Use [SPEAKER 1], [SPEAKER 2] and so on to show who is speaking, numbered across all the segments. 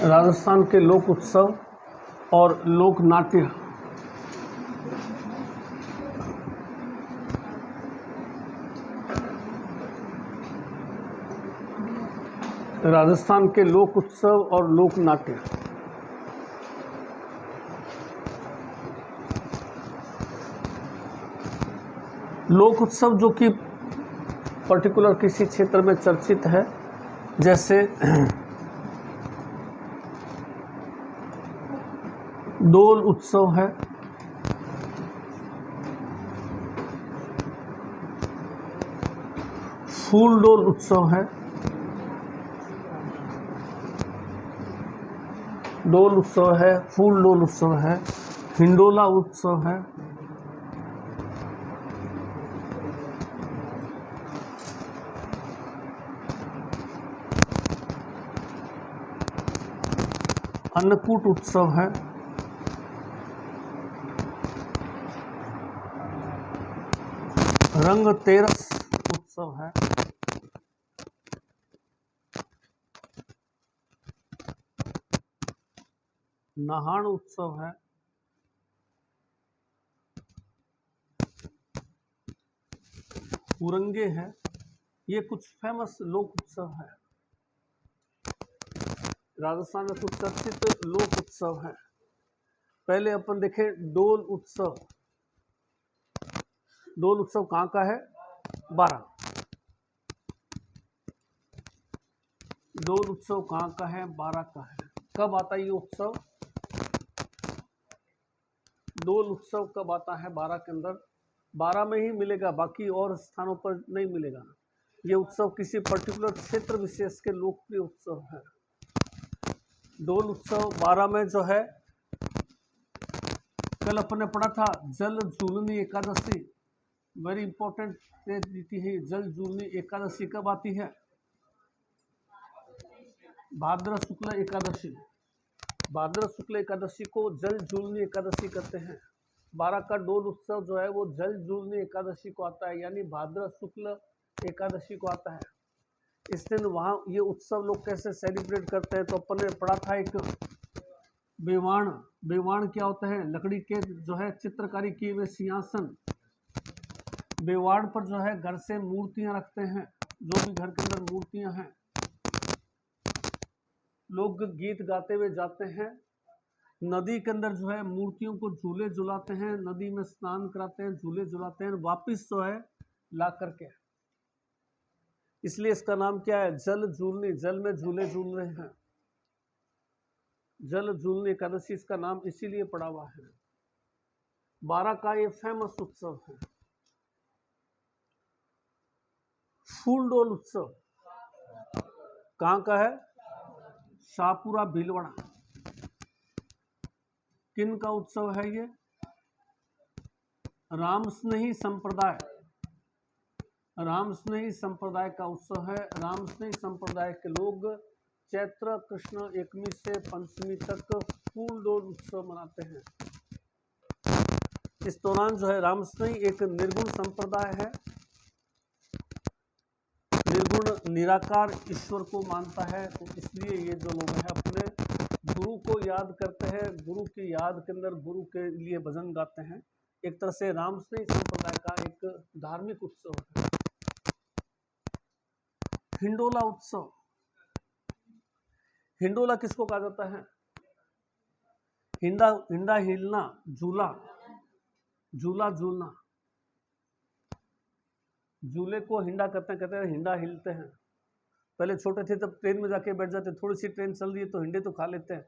[SPEAKER 1] राजस्थान के लोक उत्सव और लोक नाट्य। राजस्थान के लोक उत्सव और लोक नाट्य। लोक उत्सव जो कि पर्टिकुलर किसी क्षेत्र में चर्चित है, जैसे डोल उत्सव है, फूल डोल उत्सव है, डोल उत्सव है, फूल डोल उत्सव है, हिंडोला उत्सव है, अन्नकूट उत्सव है, रंग तेरस उत्सव है, नहाण उत्सव है, उरंगे है। ये कुछ फेमस लोक उत्सव है। राजस्थान में कुछ चर्चित लोक उत्सव है। पहले अपन देखें डोल उत्सव। डोल उत्सव कहाँ का है? बारां। डोल उत्सव कहाँ का है? बारां का है। कब आता है ये उत्सव? डोल उत्सव कब आता है? बारां के अंदर। बारां में ही मिलेगा, बाकी और स्थानों पर नहीं मिलेगा। ये उत्सव किसी पर्टिकुलर क्षेत्र विशेष के लोकप्रिय उत्सव है। डोल उत्सव बारां में जो है, कल अपन ने पढ़ा था जल जूलनी एकादशी, वेरी इंपॉर्टेंट रीति है। जल जूलनी एकादशी कब आती है? भाद्र शुक्ल एकादशी। भाद्र शुक्ल एकादशी को जल जूलनी एकादशी कहते हैं। बारां का डोल उत्सव जो है वो जल जूलनी एकादशी को आता है, यानी भाद्र शुक्ल एकादशी को आता है। इस दिन वहाँ ये उत्सव लोग कैसे सेलिब्रेट करते हैं, तो अपन ने पढ़ा था एक बेवाण। बेवाण क्या होता है? लकड़ी के जो है चित्रकारी किए हुए सिंहासन। बेवाड़ पर जो है घर से मूर्तियां रखते हैं। जो भी घर के अंदर मूर्तियां हैं, लोग गीत गाते हुए जाते हैं। नदी के अंदर जो है मूर्तियों को झूले झुलाते हैं, नदी में स्नान कराते हैं, झूले झुलाते हैं, वापिस जो है ला करके। इसलिए इसका नाम क्या है? जल झूलनी। जल में झूले झूल रहे हैं, जल झूलनी एकादशी इसका नाम इसीलिए पड़ा हुआ है। बारां का ये फेमस उत्सव है। फूल डोल उत्सव कहाँ का है? शाहपुरा भीलवाड़ा। किन का उत्सव है ये? रामस्नेही संप्रदाय। रामस्नेही संप्रदाय का उत्सव है। रामस्नेही संप्रदाय के लोग चैत्र कृष्ण एकमी से पंचमी तक फूल डोल उत्सव मनाते हैं। इस दौरान जो है रामस्नेही एक निर्गुण संप्रदाय है। निर्गुण निराकार ईश्वर को मानता है, तो इसलिए ये जो लोग हैं अपने गुरु को याद करते हैं, गुरु की याद के अंदर गुरु के लिए भजन गाते हैं। एक तरह से रामस्नेही संप्रदाय का एक धार्मिक उत्सव है। हिंडोला उत्सव। हिंडोला किसको कहा जाता है? हिंडा हिंडा हिलना, झूला, झूला झूलना। झूले को हिंडा कहते हैं हिंडा हिलते हैं। पहले छोटे थे तब ट्रेन में जाके बैठ जाते, थोड़ी सी ट्रेन चल रही है तो हिंडे तो खा लेते हैं,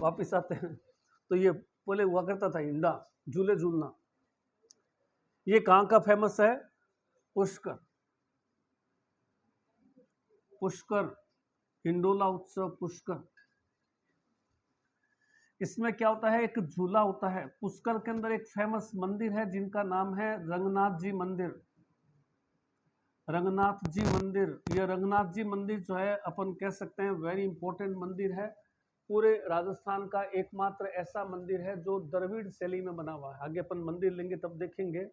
[SPEAKER 1] वापस आते हैं। तो ये पहले हुआ करता था हिंडा, झूले झूलना। ये कहाँ का फेमस है? पुष्कर। पुष्कर, हिंडोला उत्सव पुष्कर। इसमें क्या होता है? एक झूला होता है। पुष्कर के अंदर एक फेमस मंदिर है जिनका नाम है रंगनाथ जी मंदिर। रंगनाथ जी मंदिर। यह रंगनाथ जी मंदिर जो है अपन कह सकते हैं वेरी इंपॉर्टेंट मंदिर है। पूरे राजस्थान का एकमात्र ऐसा मंदिर है जो द्रविड़ शैली में बना हुआ है। आगे अपन मंदिर लेंगे तब देखेंगे।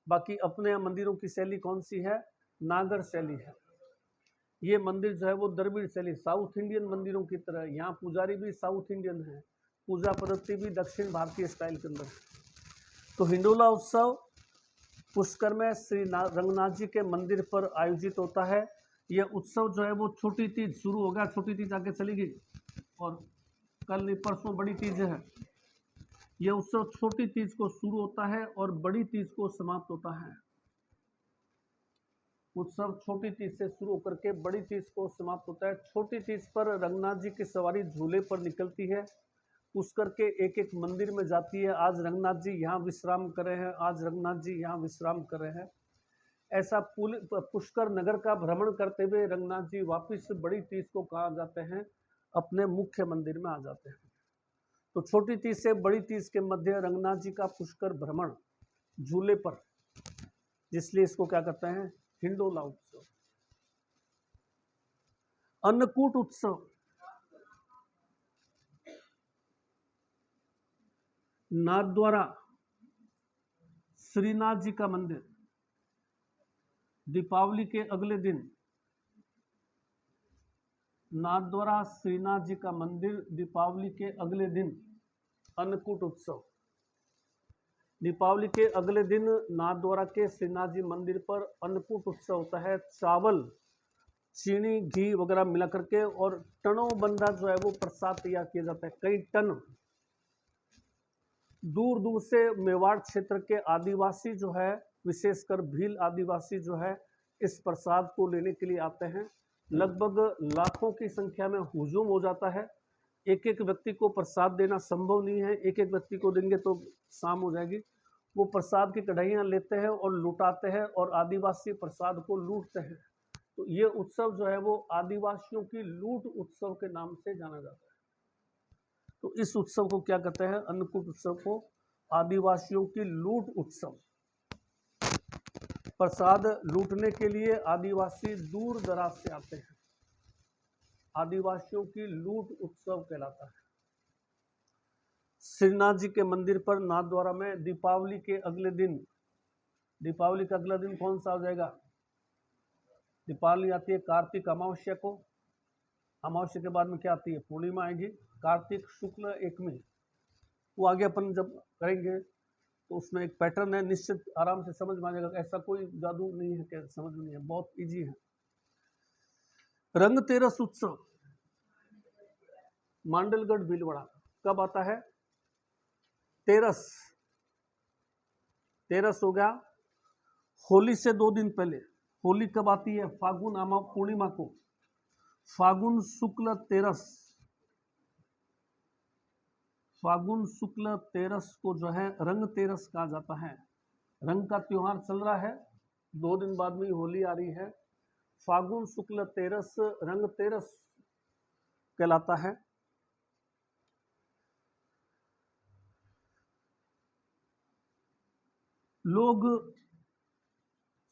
[SPEAKER 1] बाकी अपने मंदिरों की शैली कौन सी है? नागर शैली है। ये मंदिर जो है वो द्रविड़ शैली साउथ इंडियन मंदिरों की तरह, यहाँ पुजारी भी साउथ इंडियन है, पूजा पद्धति भी दक्षिण भारतीय स्टाइल के अंदर है। तो हिंडोला उत्सव पुष्कर में श्री रंगनाथ जी के मंदिर पर आयोजित होता है। यह उत्सव जो है वो छोटी तीज शुरू हो गया, छोटी तीज आगे चली गई और कल परसों बड़ी तीज है। यह उत्सव छोटी तीज को शुरू होता है और बड़ी तीज को समाप्त होता है। उत्सव छोटी तीज से शुरू होकर के बड़ी तीज को समाप्त होता है। छोटी तीज पर रंगनाथ जी की सवारी झूले पर निकलती है, पुष्कर के एक एक मंदिर में जाती है। आज रंगनाथ जी यहाँ विश्राम कर रहे हैं, आज रंगनाथ जी यहाँ विश्राम कर रहे हैं। ऐसा पुष्कर नगर का भ्रमण करते हुए रंगनाथ जी वापिस बड़ी तीज को कहा जाते हैं अपने मुख्य मंदिर में आ जाते हैं। तो छोटी तीज से बड़ी तीज के मध्य रंगनाथ जी का पुष्कर भ्रमण झूले पर, जिसलिए इसको क्या कहते हैं, हिंडोला उत्सव। अन्नकूट उत्सव नाथद्वारा श्रीनाथ जी का मंदिर दीपावली के अगले दिन, नाथद्वारा श्रीनाथ जी का मंदिर दीपावली के अगले दिन अन्नकूट उत्सव। दीपावली के अगले दिन नाथद्वारा के श्रीनाथ जी मंदिर पर अन्नकूट उत्सव होता है। चावल, चीनी, घी वगैरह मिला करके और टनों बंधा जो है वो प्रसाद तैयार किया जाता है। कई टन दूर दूर से मेवाड़ क्षेत्र के आदिवासी जो है, विशेषकर भील आदिवासी जो है, इस प्रसाद को लेने के लिए आते हैं। लगभग लाखों की संख्या में हुजूम हो जाता है। एक एक व्यक्ति को प्रसाद देना संभव नहीं है, एक एक व्यक्ति को देंगे तो शाम हो जाएगी। वो प्रसाद की कढ़ाइयाँ लेते हैं और लुटाते हैं और आदिवासी प्रसाद को लूटते हैं। तो ये उत्सव जो है वो आदिवासियों की लूट उत्सव के नाम से जाना जाता है। तो इस उत्सव को क्या कहते हैं, अन्नकूट उत्सव को आदिवासियों की लूट उत्सव। प्रसाद लूटने के लिए आदिवासी दूर दराज से आते हैं, आदिवासियों की लूट उत्सव कहलाता है। श्रीनाथ जी के मंदिर पर नाथद्वारा में दीपावली के अगले दिन, दीपावली का अगला दिन कौन सा हो जाएगा, दीपावली आती है कार्तिक अमावस्या को, अमावस्या के बाद में क्या आती है, पूर्णिमा आएगी, कार्तिक शुक्ल एकमी। वो आगे अपन जब करेंगे तो उसमें एक पैटर्न है, निश्चित आराम से समझ में आ जाएगा। ऐसा कोई जादू नहीं है कि समझ में नहीं है, बहुत इजी है। रंगतेरस उत्सव मांडलगढ़ भीलवाड़ा कब आता है, तेरस हो गया, होली से 2 दिन पहले। होली कब आती है, फागुन पूर्णिमा को, फागुन शुक्ल तेरस, फागुन शुक्ल तेरस को जो है रंग तेरस कहा जाता है। रंग का त्योहार चल रहा है, 2 दिन बाद में होली आ रही है। फागुन शुक्ल तेरस रंग तेरस कहलाता है। लोग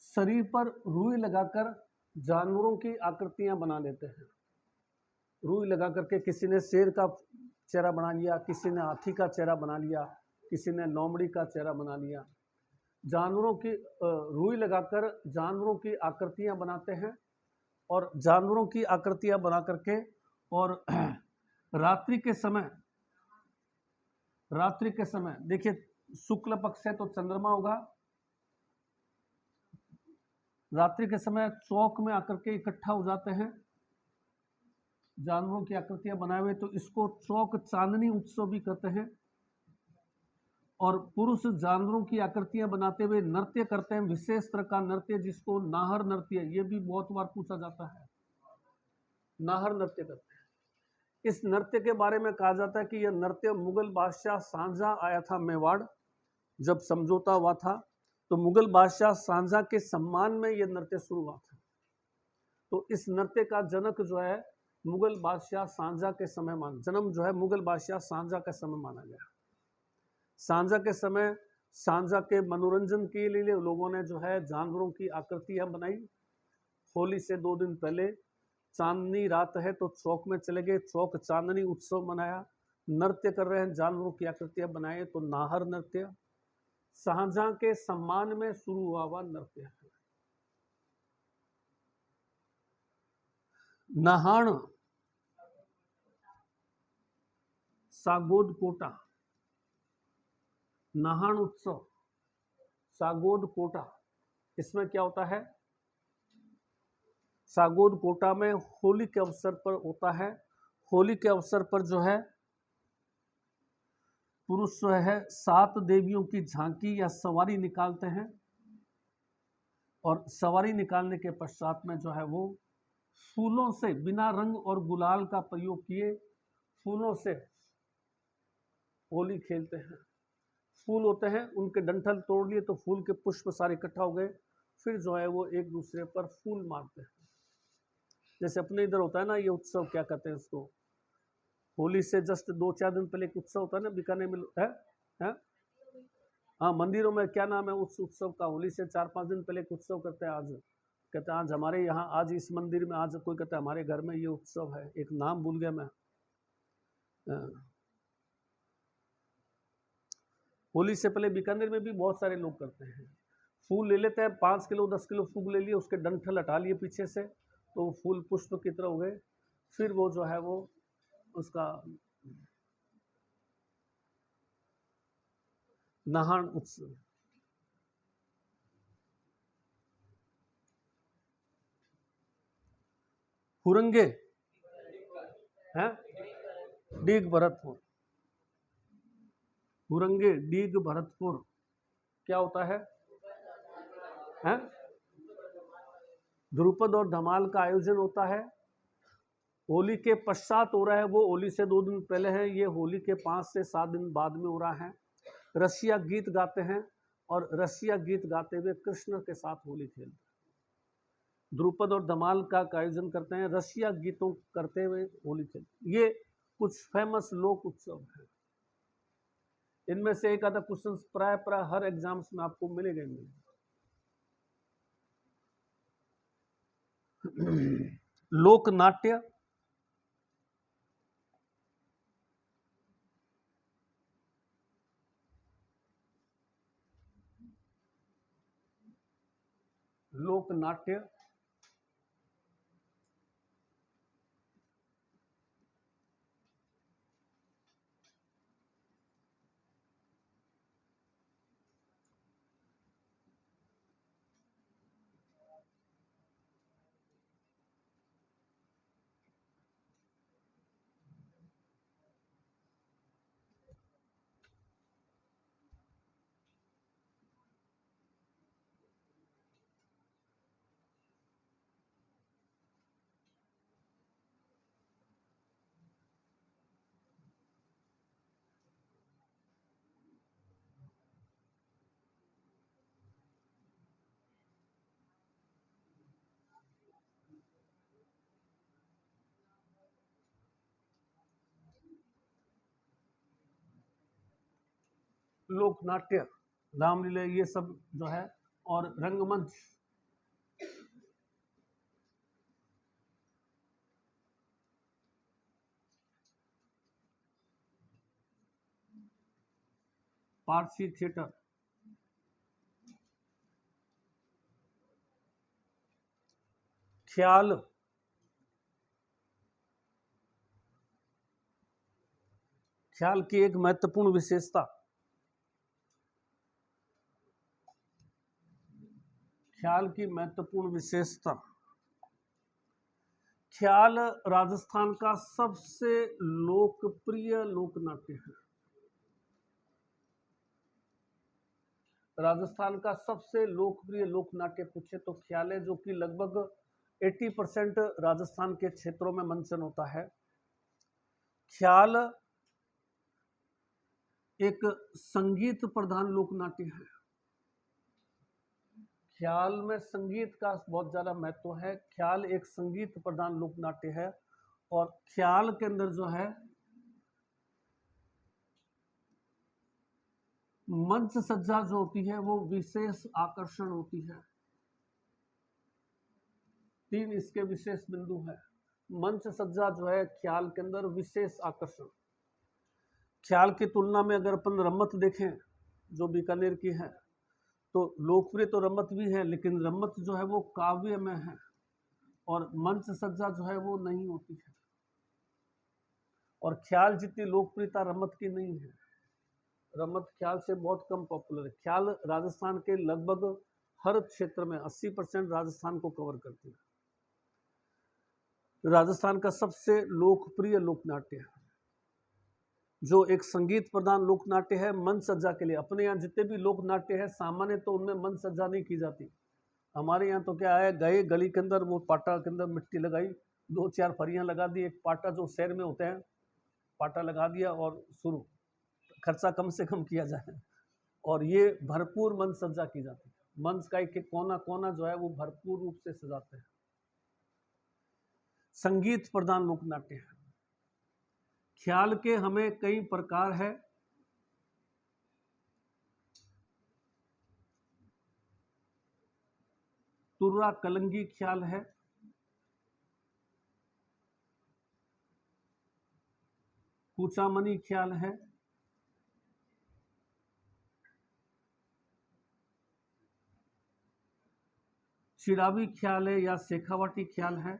[SPEAKER 1] शरीर पर रुई लगाकर जानवरों की आकृतियां बना लेते हैं। रुई लगा करके किसी ने शेर का चेहरा बना लिया, किसी ने हाथी का चेहरा बना लिया, किसी ने लोमड़ी का चेहरा बना लिया। जानवरों की रुई लगाकर जानवरों की आकृतियां बनाते हैं और जानवरों की आकृतियां बना करके और रात्रि के समय देखिए, शुक्ल पक्ष है तो चंद्रमा होगा, रात्रि के समय चौक में आकर के इकट्ठा हो जाते हैं जानवरों की आकृतियां बनाए हुए, तो इसको चौक चांदनी उत्सव भी कहते हैं। और पुरुष जानवरों की आकृतियां बनाते हुए नृत्य करते हैं, विशेष तरह का नृत्य जिसको नाहर नृत्य, ये भी बहुत बार पूछा जाता है, नाहर नृत्य करते हैं। इस नृत्य के बारे में कहा जाता है कि यह नृत्य मुगल बादशाह शाहजहां आया था मेवाड़, जब समझौता हुआ था तो मुगल बादशाह शाहजहां के सम्मान में यह नृत्य शुरू हुआ था। तो इस नृत्य का जनक जो है मुगल बादशाह शाहजहां के समय जन्म जो है मुगल बादशाह शाहजहां का समय माना गया। शाहजहां के समय शाहजहां के मनोरंजन के लिए लोगों ने जो है जानवरों की आकृतियां बनाई। होली से 2 दिन पहले चांदनी रात है तो चौक में चले गए, चौक चांदनी उत्सव मनाया, नृत्य कर रहे हैं, जानवरों की आकृतियां बनाए, तो नाहर नृत्य शाहजहां के सम्मान में शुरू हुआ नृत्य है। नाहाण सागोद कोटा, नाहाण उत्सव सागोद कोटा, इसमें क्या होता है? सागोद कोटा में होली के अवसर पर होता है। होली के अवसर पर जो है पुरुष जो है 7 देवियों की झांकी या सवारी निकालते हैं, और सवारी निकालने के पश्चात में जो है वो फूलों से, बिना रंग और गुलाल का प्रयोग किए फूलों से होली खेलते हैं। फूल होते हैं, उनके डंठल तोड़ लिए तो फूल के पुष्प सारे इकट्ठा हो गए, फिर जो है वो एक दूसरे पर फूल मारते हैं। जैसे अपने इधर होता है ना, ये उत्सव क्या कहते हैं इसको, होली से जस्ट 2-4 दिन पहले एक उत्सव होता है ना बीकानेर में, है? हाँ, मंदिरों में क्या नाम है उस उत्सव का? होली से 4-5 दिन पहले एक उत्सव करते हैं। आज कहते हैं आज हमारे यहाँ, आज इस मंदिर में, आज कोई कहता है हमारे घर में ये उत्सव है, एक नाम भूल गया मैं। होली से पहले बीकानेर में भी बहुत सारे लोग करते हैं, फूल ले लेते हैं, 5 किलो 10 किलो फूल ले लिए, उसके डंठल हटा लिए पीछे से, तो वो फूल पुष्प की तरह हो गए। फिर वो जो है वो उसका नाहाण उत्सव। हुरंगे हैं, डीग भरतपुर, हुरंगे डीग भरतपुर क्या होता है? हैं? ध्रुपद और धमाल का आयोजन होता है, होली के पश्चात हो रहा है वो, होली से 2 दिन पहले है, ये होली के 5 से 7 दिन बाद में हो रहा है। रसिया गीत गाते हैं और रसिया गीत गाते हुए कृष्ण के साथ होली खेलते हैं। ध्रुपद और धमाल का आयोजन करते हैं, रसिया गीतों करते हुए होली खेलते हैं। ये कुछ फेमस लोक उत्सव है। इनमें से एक आधा क्वेश्चन प्राय हर एग्जाम्स में आपको मिलेगा ही मिलेगा। लोक नाट्य, लोक नाट्य, लोक नाट्य, रामलीला, ये सब जो है, और रंगमंच, पारसी थिएटर, ख्याल, ख्याल की एक महत्वपूर्ण विशेषता, ख्याल की महत्वपूर्ण विशेषता, ख्याल राजस्थान का सबसे लोकप्रिय लोक नाट्य है। राजस्थान का सबसे लोकप्रिय लोक नाट्य पूछे तो ख्याल है, जो कि लगभग 80% राजस्थान के क्षेत्रों में मंचन होता है। ख्याल एक संगीत प्रधान लोक नाट्य है। ख्याल में संगीत का बहुत ज्यादा महत्व है। ख्याल एक संगीत प्रधान लोक नाट्य है, और ख्याल के अंदर जो है मंच सज्जा जो होती है वो विशेष आकर्षण होती है। 3 इसके विशेष बिंदु है। मंच सज्जा जो है ख्याल के अंदर विशेष आकर्षण। ख्याल की तुलना में अगर अपन रम्मत देखें जो बीकानेर की है, तो लोकप्रिय तो रम्मत भी है, लेकिन रम्मत जो है वो काव्य में है, और मंच सज्जा जो है वो नहीं होती है। और ख्याल जितनी लोकप्रियता रमत की नहीं है, रमत ख्याल से बहुत कम पॉपुलर है। ख्याल राजस्थान के लगभग हर क्षेत्र में 80% राजस्थान को कवर करती है। राजस्थान का सबसे लोकप्रिय लोकनाट्य है, जो एक संगीत प्रधान लोकनाट्य है, मंच सज्जा के लिए। अपने यहाँ जितने भी लोकनाट्य है सामान्य तो उनमें मंच सज्जा नहीं की जाती। हमारे यहाँ तो क्या है, गए गली के अंदर, वो पाटा के अंदर मिट्टी लगाई, 2-4 फरियां लगा दी, एक पाटा जो शहर में होते हैं पाटा लगा दिया और शुरू, खर्चा कम से कम किया जाए। और ये भरपूर मंच सज्जा की जाती है। मंच का एक कोना कोना जो है वो भरपूर रूप से सजाते हैं। संगीत प्रधान लोकनाट्य है। ख्याल के हमें कई प्रकार है। तुर्रा कलंगी ख्याल है, कूचामनी ख्याल है, चिड़ावी ख्याल है या शेखावाटी ख्याल है,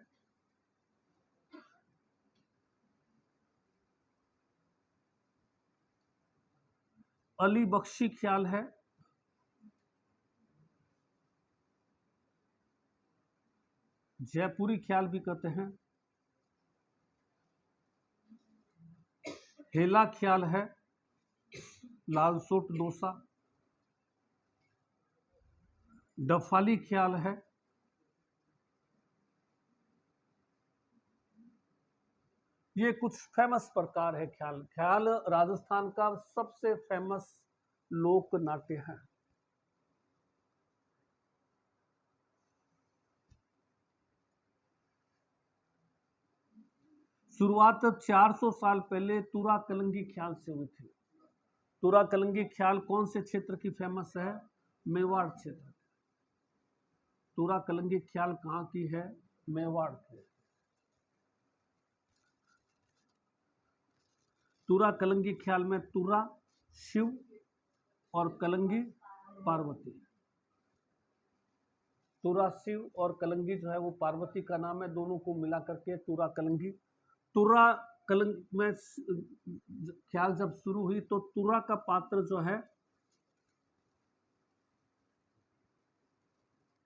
[SPEAKER 1] अली बख्शी ख्याल है, जयपुरी ख्याल भी कहते हैं, हेला ख्याल है, लालसोट डोसा, डफाली ख्याल है, ये कुछ फेमस प्रकार है ख्याल। ख्याल राजस्थान का सबसे फेमस लोक नाट्य है। शुरुआत 400 साल पहले तुरा कलंगी ख्याल से हुई थी। तुरा कलंगी ख्याल कौन से क्षेत्र की फेमस है? मेवाड़ क्षेत्र। तुरा कलंगी ख्याल कहाँ की है? मेवाड़ की। तुरा कलंगी ख्याल में तुरा शिव और कलंगी पार्वती। तुरा शिव और कलंगी जो है वो पार्वती का नाम है, दोनों को मिला करके तुरा कलंगी। तुरा कलंग में ख्याल जब शुरू हुई तो तुरा का पात्र जो है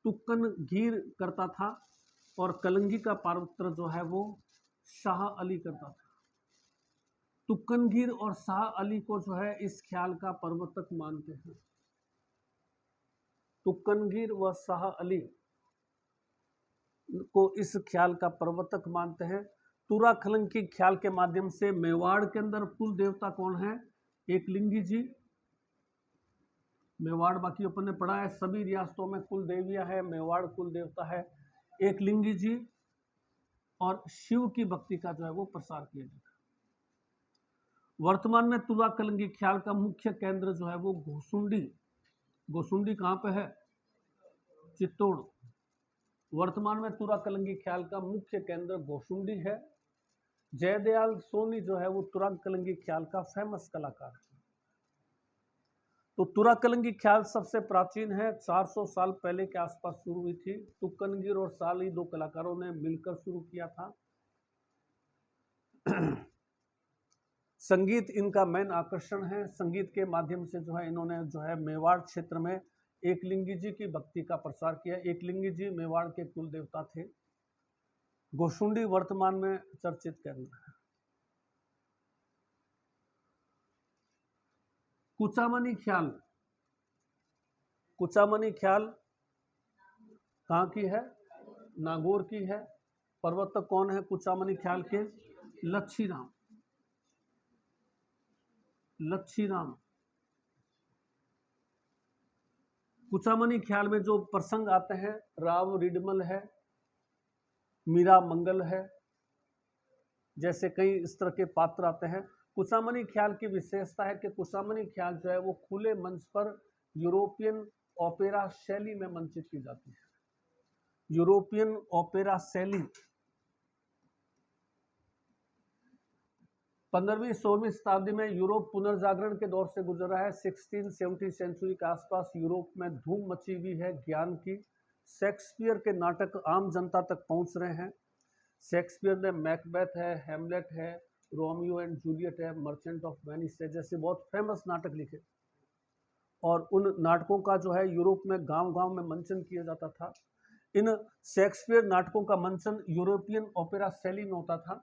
[SPEAKER 1] तुक्कनगीर करता था और कलंगी का पात्र जो है वो शाह अली करता था। तुक्कनगीर और शाह अली को जो है इस ख्याल का प्रवर्तक मानते हैं। तुक्कनगीर व शाह अली को इस ख्याल का प्रवर्तक मानते हैं। तुरा कलंगी ख्याल के माध्यम से मेवाड़ के अंदर कुल देवता कौन है? एकलिंगी जी। मेवाड़ बाकी अपन ने पढ़ा है, सभी रियासतों में कुल देवियां है, मेवाड़ कुल देवता है। एकलिंगी जी और शिव की भक्ति का जो है वो प्रसार किया जाता है। वर्तमान में तुरा कलंगी ख्याल का मुख्य केंद्र जो है वो घोसुंडी। घोसुंडी कहाँ पे है? चित्तौड़। वर्तमान में तुरा कलंगी ख्याल का मुख्य केंद्र घोसुंडी है। जयदयाल सोनी जो है वो तुरा कलंगी ख्याल का फेमस कलाकार है। तो तुरा कलंगी ख्याल सबसे प्राचीन है, 400 साल पहले के आसपास शुरू हुई थी। तुक्कनगीर और साली दो कलाकारों ने मिलकर शुरू किया था। संगीत इनका मेन आकर्षण है। संगीत के माध्यम से जो है इन्होंने जो है मेवाड़ क्षेत्र में एकलिंगी जी की भक्ति का प्रसार किया। एकलिंगी जी मेवाड़ के कुल देवता थे। घोसुंडी वर्तमान में चर्चित केंद्र है। कुचामनी ख्याल। कुचामनी ख्याल कहाँ की है? नागौर की है। प्रवर्तक कौन है कुचामनी ख्याल के? लच्छीराम। लच्छीराम। कुचामनी ख्याल में जो प्रसंग आते हैं, राव रिडमल है, मीरा मंगल है, जैसे कई इस तरह के पात्र आते हैं। कुचामनी ख्याल की विशेषता है कि कुचामनी ख्याल जो है वो खुले मंच पर यूरोपियन ओपेरा शैली में मंचित की जाती है। यूरोपियन ओपेरा शैली 15वीं 16वीं शताब्दी में यूरोप पुनर्जागरण के दौर से गुजर रहा है। 1670 सेंचुरी के आसपास यूरोप में धूम मची हुई है ज्ञान की, शेक्सपियर के नाटक आम जनता तक पहुंच रहे हैं। शेक्सपियर ने मैकबेथ है, हेमलेट है, रोमियो एंड जूलियट है, मर्चेंट ऑफ वेनिस है, जैसे बहुत फेमस नाटक लिखे और उन नाटकों का जो है यूरोप में गांव-गांव में मंचन किया जाता था। इन शेक्सपियर नाटकों का मंचन यूरोपियन ओपेरा शैली में होता था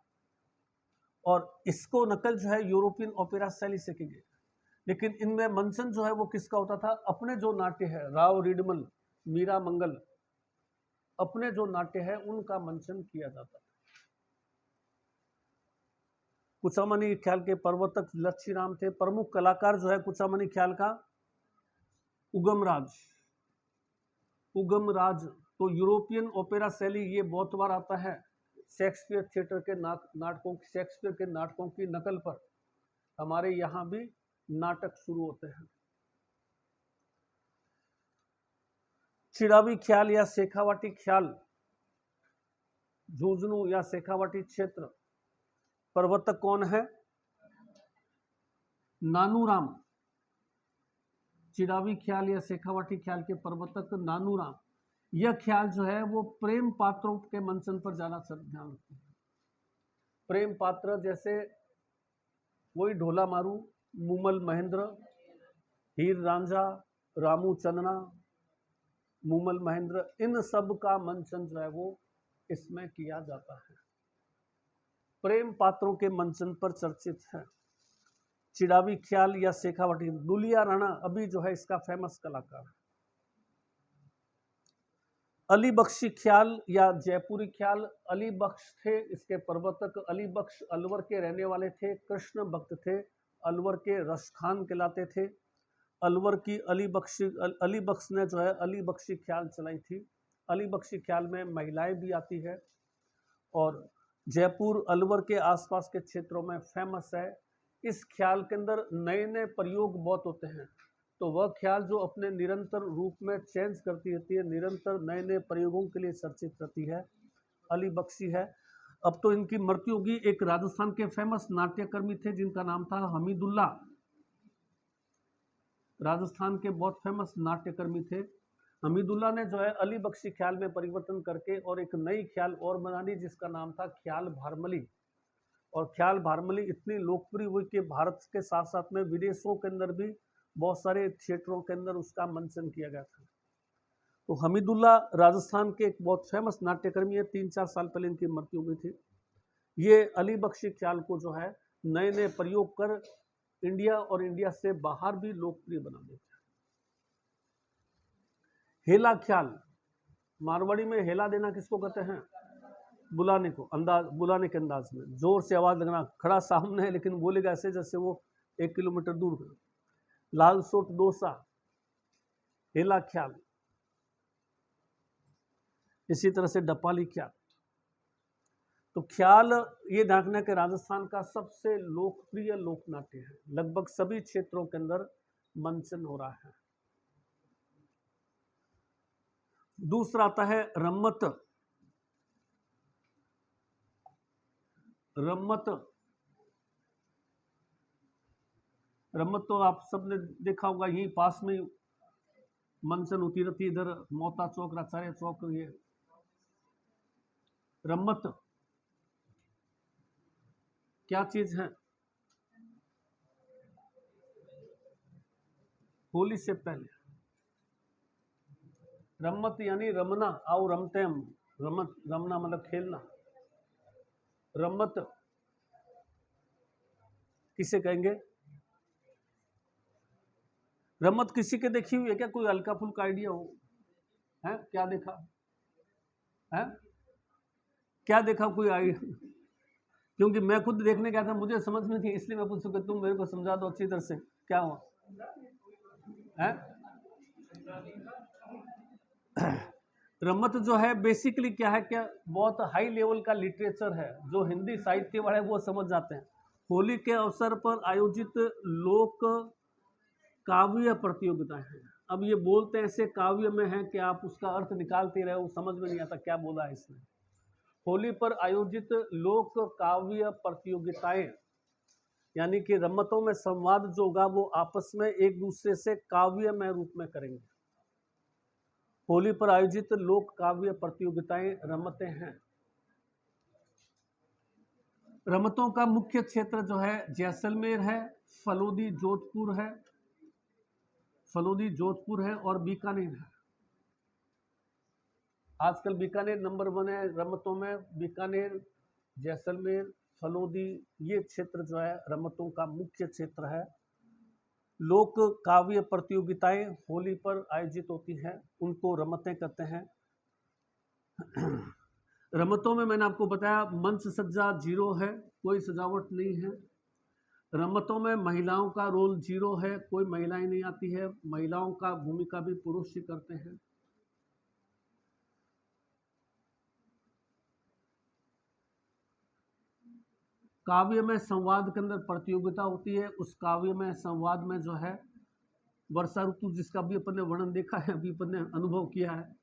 [SPEAKER 1] और इसको नकल जो है यूरोपियन ओपेरा शैली से की गई। लेकिन इनमें मंचन जो है वो किसका होता था? अपने जो नाट्य है, राव रीडमल, मीरा मंगल, अपने जो नाट्य है उनका मंचन किया जाता था। कुचामनी ख्याल के प्रवर्तक लच्छीराम थे। प्रमुख कलाकार जो है कुचामनी ख्याल का उगमराज। तो यूरोपियन ओपेरा शैली ये बहुत बार आता है शेक्सपियर थिएटर के नाटकों, शेक्सपियर के नाटकों की नकल पर हमारे यहाँ भी नाटक शुरू होते हैं। चिड़ावी ख्याल या शेखावाटी ख्याल, झुंझुनू या शेखावाटी क्षेत्र, प्रवर्तक कौन है? नानूराम। चिड़ावी ख्याल या शेखावाटी ख्याल के प्रवर्तक नानूराम। यह ख्याल जो है वो प्रेम पात्रों के मंचन पर ज्यादा ध्यान रखते हैं। प्रेम पात्र जैसे वही ढोला मारू, मूमल महेंद्र, हीर रांझा, रामू चंदना, मूमल महेंद्र, इन सब का मंचन जो है वो इसमें किया जाता है। प्रेम पात्रों के मंचन पर चर्चित है चिड़ावी ख्याल या शेखावाटी। दुलिया राणा अभी जो है इसका फेमस कलाकार है। अली बख्शी ख्याल या जयपुरी ख्याल, अली बख्श थे इसके प्रवर्तक। अली बख्श अलवर के रहने वाले थे, कृष्ण भक्त थे, अलवर के रसखान कहलाते थे। अलवर की अली बख्श ने जो है अली बख्शी ख्याल चलाई थी। अली बख्शी ख्याल में महिलाएं भी आती है और जयपुर अलवर के आसपास के क्षेत्रों में फेमस है। इस ख्याल के अंदर नए नए प्रयोग बहुत होते हैं, तो वह ख्याल जो अपने निरंतर रूप में चेंज करती रहती है, निरंतर नए नए प्रयोगों के लिए चर्चित रहती है, अली बख्शी है। अब तो इनकी मृत्यु होगी। एक राजस्थान के फेमस नाट्यकर्मी थे जिनका नाम था हमीदुल्ला। राजस्थान के बहुत फेमस नाट्यकर्मी थे। हमीदुल्ला ने जो है अली बख्शी ख्याल में परिवर्तन करके और एक नई ख्याल और बना दी जिसका नाम था ख्याल भारमली। और ख्याल भारमली इतनी लोकप्रिय हुई कि भारत के साथ साथ में विदेशों के अंदर भी बहुत सारे थिएटरों के अंदर उसका मंचन किया गया था। तो हमीदुल्ला राजस्थान के एक बहुत फेमस नाट्यकर्मी है। 3-4 साल पहले इनकी मृत्यु हुई थी। ये अली बख्शी ख्याल को जो है नए नए प्रयोग कर इंडिया और इंडिया से बाहर भी लोकप्रिय बना देते हैं। हेला ख्याल, मारवाड़ी में हेला देना किसको कहते हैं? बुलाने को, बुलाने के अंदाज में जोर से आवाज लगना। खड़ा सामने है लेकिन बोलेगा ऐसे जैसे वो 1 किलोमीटर दूर है। लाल सोट डोसा, हेला ख्याल। इसी तरह से डपाली ख्याल। तो ख्याल ये ढांकना के राजस्थान का सबसे लोकप्रिय लोकनाट्य है। लगभग सभी क्षेत्रों के अंदर मंचन हो रहा है। दूसरा आता है रम्मत। रम्मत तो आप सबने देखा होगा, यही पास में मंचन होती रहती, इधर मोता चौक, आचार्य चौक। ये रम्मत क्या चीज है? होली से पहले रम्मत यानी रमना, आओ रमते हम। रमना मतलब खेलना। रम्मत किसे कहेंगे? रम्मत किसी के देखी हुई है क्या? कोई हल्का फुल्का आइडिया हो? है क्या देखा है? क्या देखा कोई आइडिया? क्योंकि मैं खुद देखने गया था, मुझे समझ में थी, इसलिए मैं पूछूं कि तुम मेरे को समझा दो अच्छी तरह से क्या हुआ है। रम्मत जो है बेसिकली क्या है, क्या बहुत हाई लेवल का लिटरेचर है, जो हिंदी साहित्य वाले वो समझ जाते हैं। होली के अवसर पर आयोजित लोक काव्य प्रतियोगिताएं हैं। अब ये बोलते हैं ऐसे काव्य में है कि आप उसका अर्थ निकालते रहे, वो समझ में नहीं आता क्या बोला है इसने। होली पर आयोजित लोक काव्य प्रतियोगिताएं यानी कि रम्मतों में संवाद जो होगा वो आपस में एक दूसरे से काव्यमय रूप में करेंगे। होली पर आयोजित लोक काव्य प्रतियोगिताएं रमतें हैं। रमतों का मुख्य क्षेत्र जो है जैसलमेर है, फलोदी जोधपुर है और बीकानेर है। आजकल बीकानेर नंबर 1 है रमतों में। बीकानेर, जैसलमेर, फलोदी, ये क्षेत्र जो है रमतों का मुख्य क्षेत्र है। लोक काव्य प्रतियोगिताएं होली पर आयोजित होती हैं, उनको रमतें कहते हैं। रमतों में मैंने आपको बताया मंच सज्जा 0 है, कोई सजावट नहीं है। रमतों में महिलाओं का रोल 0 है, कोई महिलाएं नहीं आती है। महिलाओं का भूमिका भी पुरुष ही करते हैं। काव्य में संवाद के अंदर प्रतियोगिता होती है। उस काव्य में संवाद में जो है वर्षा ऋतु, जिसका भी अपन ने वर्णन देखा है, अभी अपन ने अनुभव किया है,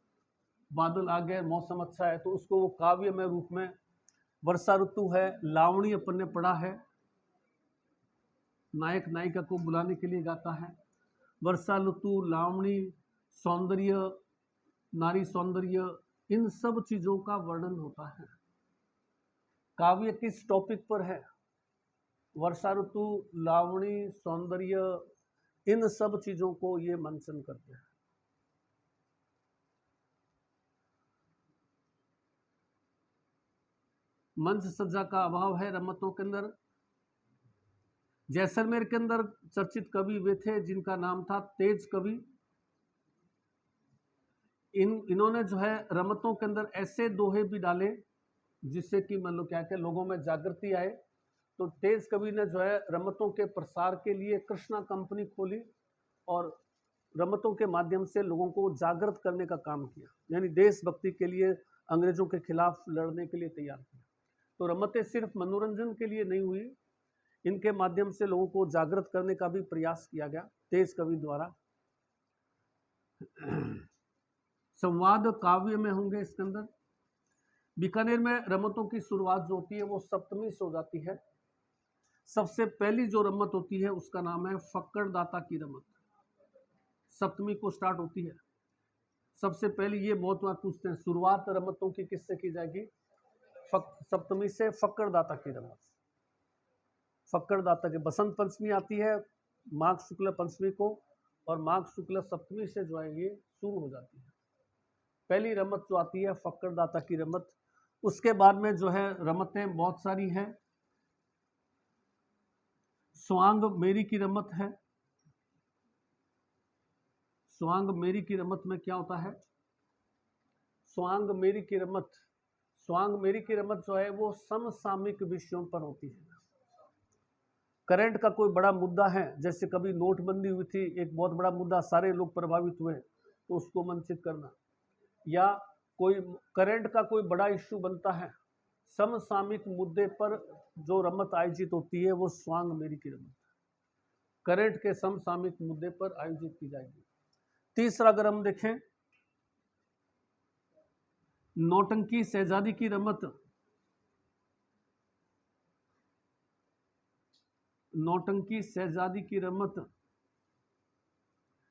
[SPEAKER 1] बादल आ गए, मौसम अच्छा है, तो उसको वो काव्य में रूप में वर्षा ऋतु है। लावणी अपन ने पढ़ा है, नायक नायिका को बुलाने के लिए गाता है। वर्षा ऋतु, लावणी, सौंदर्य, नारी सौंदर्य, इन सब चीजों का वर्णन होता है। काव्य किस टॉपिक पर है? वर्षा ऋतु, लावणी, सौंदर्य, इन सब चीजों को ये मंचन करते हैं। मंच सज्जा का अभाव है रमतों के अंदर। जैसलमेर के अंदर चर्चित कवि वे थे जिनका नाम था तेज कवि। इन्होंने जो है रमतों के अंदर ऐसे दोहे भी डाले जिससे कि मान लो क्या क्या लोगों में जागृति आए। तो तेज कवि ने जो है रमतों के प्रसार के लिए कृष्णा कंपनी खोली और रमतों के माध्यम से लोगों को जागृत करने का काम किया, यानी देशभक्ति के लिए अंग्रेजों के खिलाफ लड़ने के लिए तैयार किया। तो रमतें सिर्फ मनोरंजन के लिए नहीं हुई, इनके माध्यम से लोगों को जागृत करने का भी प्रयास किया गया तेज कवि द्वारा। संवाद काव्य में होंगे इसके अंदर। बीकानेर में रमतों की शुरुआत जो होती है वो सप्तमी से हो जाती है। सबसे पहली जो रमत होती है उसका नाम है फक्कड़ दाता की रमत, सप्तमी को स्टार्ट होती है। सबसे पहली ये बहुत बार पूछते हैं शुरुआत रमतों की किससे की जाएगी? सप्तमी से फक्कड़ दाता की रमत। फक्कड़ दाता के बसंत पंचमी आती है माघ शुक्ल पंचमी को, और माघ शुक्ल सप्तमी से जो है ये शुरू हो जाती है। पहली रमत जो आती है फक्कड़ दाता की रमत। उसके बाद में जो है रमतें बहुत सारी हैं। स्वांग मेरी की रमत है। स्वांग मेरी की रमत में क्या होता है? स्वांग मेरी की रमत, स्वांग मेरी की रमत जो है वो समसामयिक विषयों पर होती है। करंट का कोई बड़ा मुद्दा है, जैसे कभी नोटबंदी हुई थी, एक बहुत बड़ा मुद्दा, सारे लोग प्रभावित हुए, तो उसको मंचित करना, या कोई करंट का कोई बड़ा इश्यू बनता है, समसामयिक मुद्दे पर जो रमत आयोजित होती है वो स्वांग मेरी की रमत करंट के समसामयिक मुद्दे पर आयोजित की जाएगी। तीसरा अगर हम देखें नौटंकी शहजादी की रमत। नौटंकी शहजादी की रमत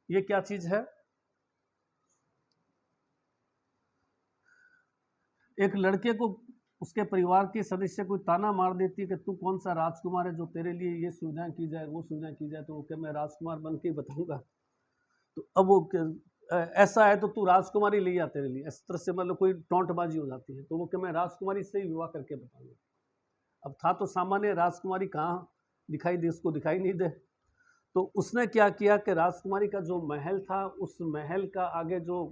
[SPEAKER 1] ये क्या चीज है? एक लड़के को उसके परिवार के सदस्य कोई ताना मार देती है कि तू कौन सा राजकुमार है जो तेरे लिए ये सुविधाएं की जाए वो सुविधाएं की जाए, तो वो क्या मैं राजकुमार बन के बताऊंगा? तो अब वो ऐसा है तो तू राजकुमारी ले आ तेरे लिए, इस तरह से मतलब कोई टोंटबाजी हो जाती है, तो वो क्या मैं राजकुमारी से ही विवाह करके बताऊंगा। अब था तो सामान्य राजकुमारी, कहाँ दिखाई दे, उसको दिखाई नहीं दे, तो उसने क्या किया कि राजकुमारी का जो महल था उस महल का आगे जो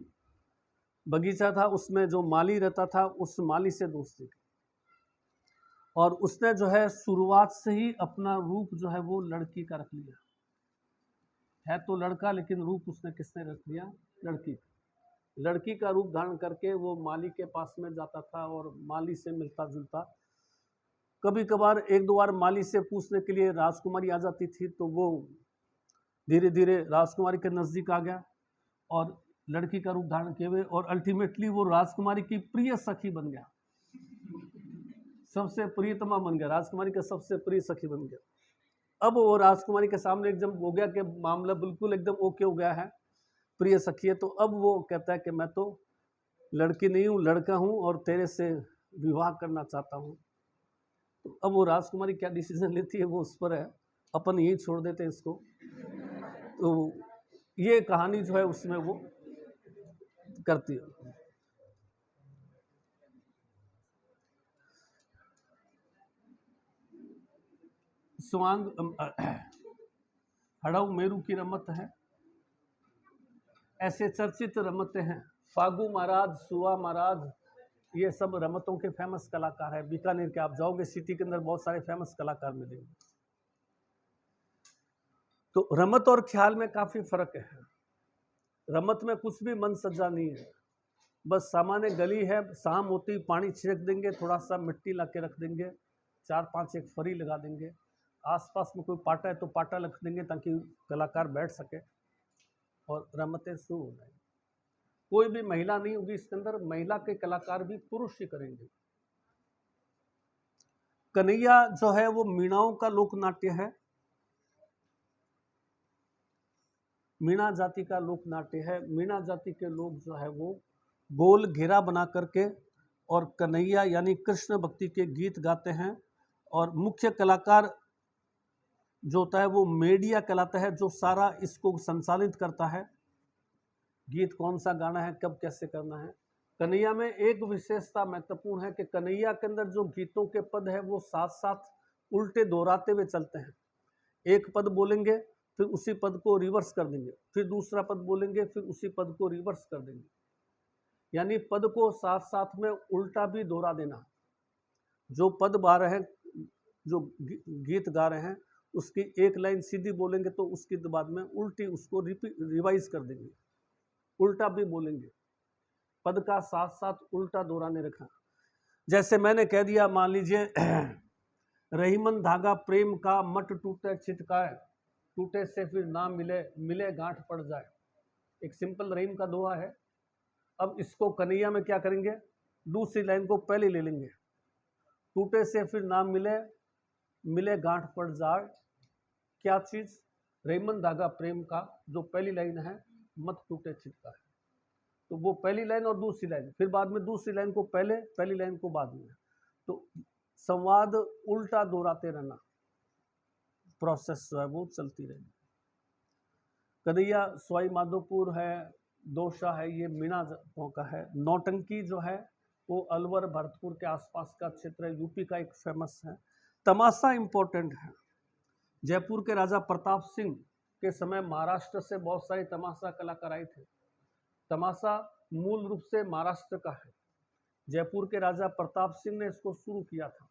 [SPEAKER 1] बगीचा था उसमें जो माली रहता था उस माली से दोस्ती की, और उसने जो है शुरुआत से ही अपना रूप जो है वो लड़की का रख लिया। है तो लड़का लेकिन रूप उसने किसने रख लिया? लड़की। लड़की का रूप धारण करके वो माली के पास में जाता था और माली से मिलता जुलता। कभी कभार एक दो बार माली से पूछने के लिए राजकुमारी आ जाती थी, तो वो धीरे धीरे राजकुमारी के नजदीक आ गया और लड़की का रूप धारण किए हुए, और अल्टीमेटली वो राजकुमारी की प्रिय सखी बन गया, सबसे प्रियतमा बन गया, राजकुमारी का सबसे प्रिय सखी बन गया। अब वो राजकुमारी के सामने एकदम हो गया कि मामला बिल्कुल एकदम ओके हो गया है, प्रिय सखी है। तो अब वो कहता है कि मैं तो लड़की नहीं हूँ, लड़का हूँ और तेरे से विवाह करना चाहता हूँ। तो अब वो राजकुमारी क्या डिसीजन लेती है वो उस पर है, अपन यही छोड़ देते हैं इसको। तो ये कहानी जो है उसमें वो करती है। स्वांग हड़ऊ मेरू की रमत है, ऐसे चर्चित रमते हैं। फागू महाराज, सुआ महाराज, ये सब रमतों के फेमस कलाकार हैं। बीकानेर के आप जाओगे सिटी के अंदर बहुत सारे फेमस कलाकार मिलेंगे। तो रमत और ख्याल में काफी फर्क है। रमत में कुछ भी मन सज्जा नहीं है, बस सामान्य गली है, शाम होती पानी छिड़क देंगे, थोड़ा सा मिट्टी ला के रख देंगे, 4-5 एक फरी लगा देंगे, आसपास में कोई पाटा है तो पाटा रख देंगे ताकि कलाकार बैठ सके और रमतें शुरू हो जाएंगी। कोई भी महिला नहीं होगी इसके अंदर, महिला के कलाकार भी पुरुष ही करेंगे। कन्हैया जो है वो मीणाओं का लोक नाट्य है, मीणा जाति का लोक नाट्य है। मीणा जाति के लोग जो है वो गोल घेरा बना करके और कन्हैया यानी कृष्ण भक्ति के गीत गाते हैं, और मुख्य कलाकार जो होता है वो मेडिया कहलाता है, जो सारा इसको संचालित करता है, गीत कौन सा गाना है, कब कैसे करना है। कन्हैया में एक विशेषता महत्वपूर्ण है कि कन्हैया के अंदर जो गीतों के पद है वो साथ साथ उल्टे दोहराते हुए चलते हैं। एक पद बोलेंगे फिर उसी पद को रिवर्स कर देंगे, फिर दूसरा पद बोलेंगे फिर उसी पद को रिवर्स कर देंगे, यानी पद को साथ साथ में उल्टा भी दोहरा देना। जो पद गा रहे हैं, जो गीत गा रहे हैं, उसकी एक लाइन सीधी बोलेंगे तो उसके बाद में उल्टी उसको रिवाइज कर देंगे, उल्टा भी बोलेंगे। पद का साथ साथ उल्टा दोहराने रखा। जैसे मैंने कह दिया, मान लीजिए रहीमन धागा प्रेम का, मट टूटे छिटकाए, टूटे से फिर ना मिले, मिले गांठ पड़ जाए। एक सिंपल रहीम का दोहा है। अब इसको कन्हैया में क्या करेंगे, दूसरी लाइन को पहले ले लेंगे, टूटे से फिर ना मिले, मिले गांठ पड़ जाए। क्या चीज, रहीमन धागा प्रेम का, जो पहली लाइन है मत टूटे छिटकाए, तो वो पहली लाइन और दूसरी लाइन, फिर बाद में दूसरी लाइन को पहले, पहली लाइन को बाद में। तो संवाद उल्टा दोहराते रहना, प्रोसेस जो है वो चलती रहेगी। कन्हैया सवाई माधोपुर है, दोषा है, ये मीणा का है। नौटंकी जो है वो अलवर भरतपुर के आसपास का क्षेत्र है, यूपी का एक फेमस है। तमाशा इंपॉर्टेंट है। जयपुर के राजा प्रताप सिंह के समय महाराष्ट्र से बहुत सारे तमाशा कलाकार आए थे। तमाशा मूल रूप से महाराष्ट्र का है। जयपुर के राजा प्रताप सिंह ने इसको शुरू किया था।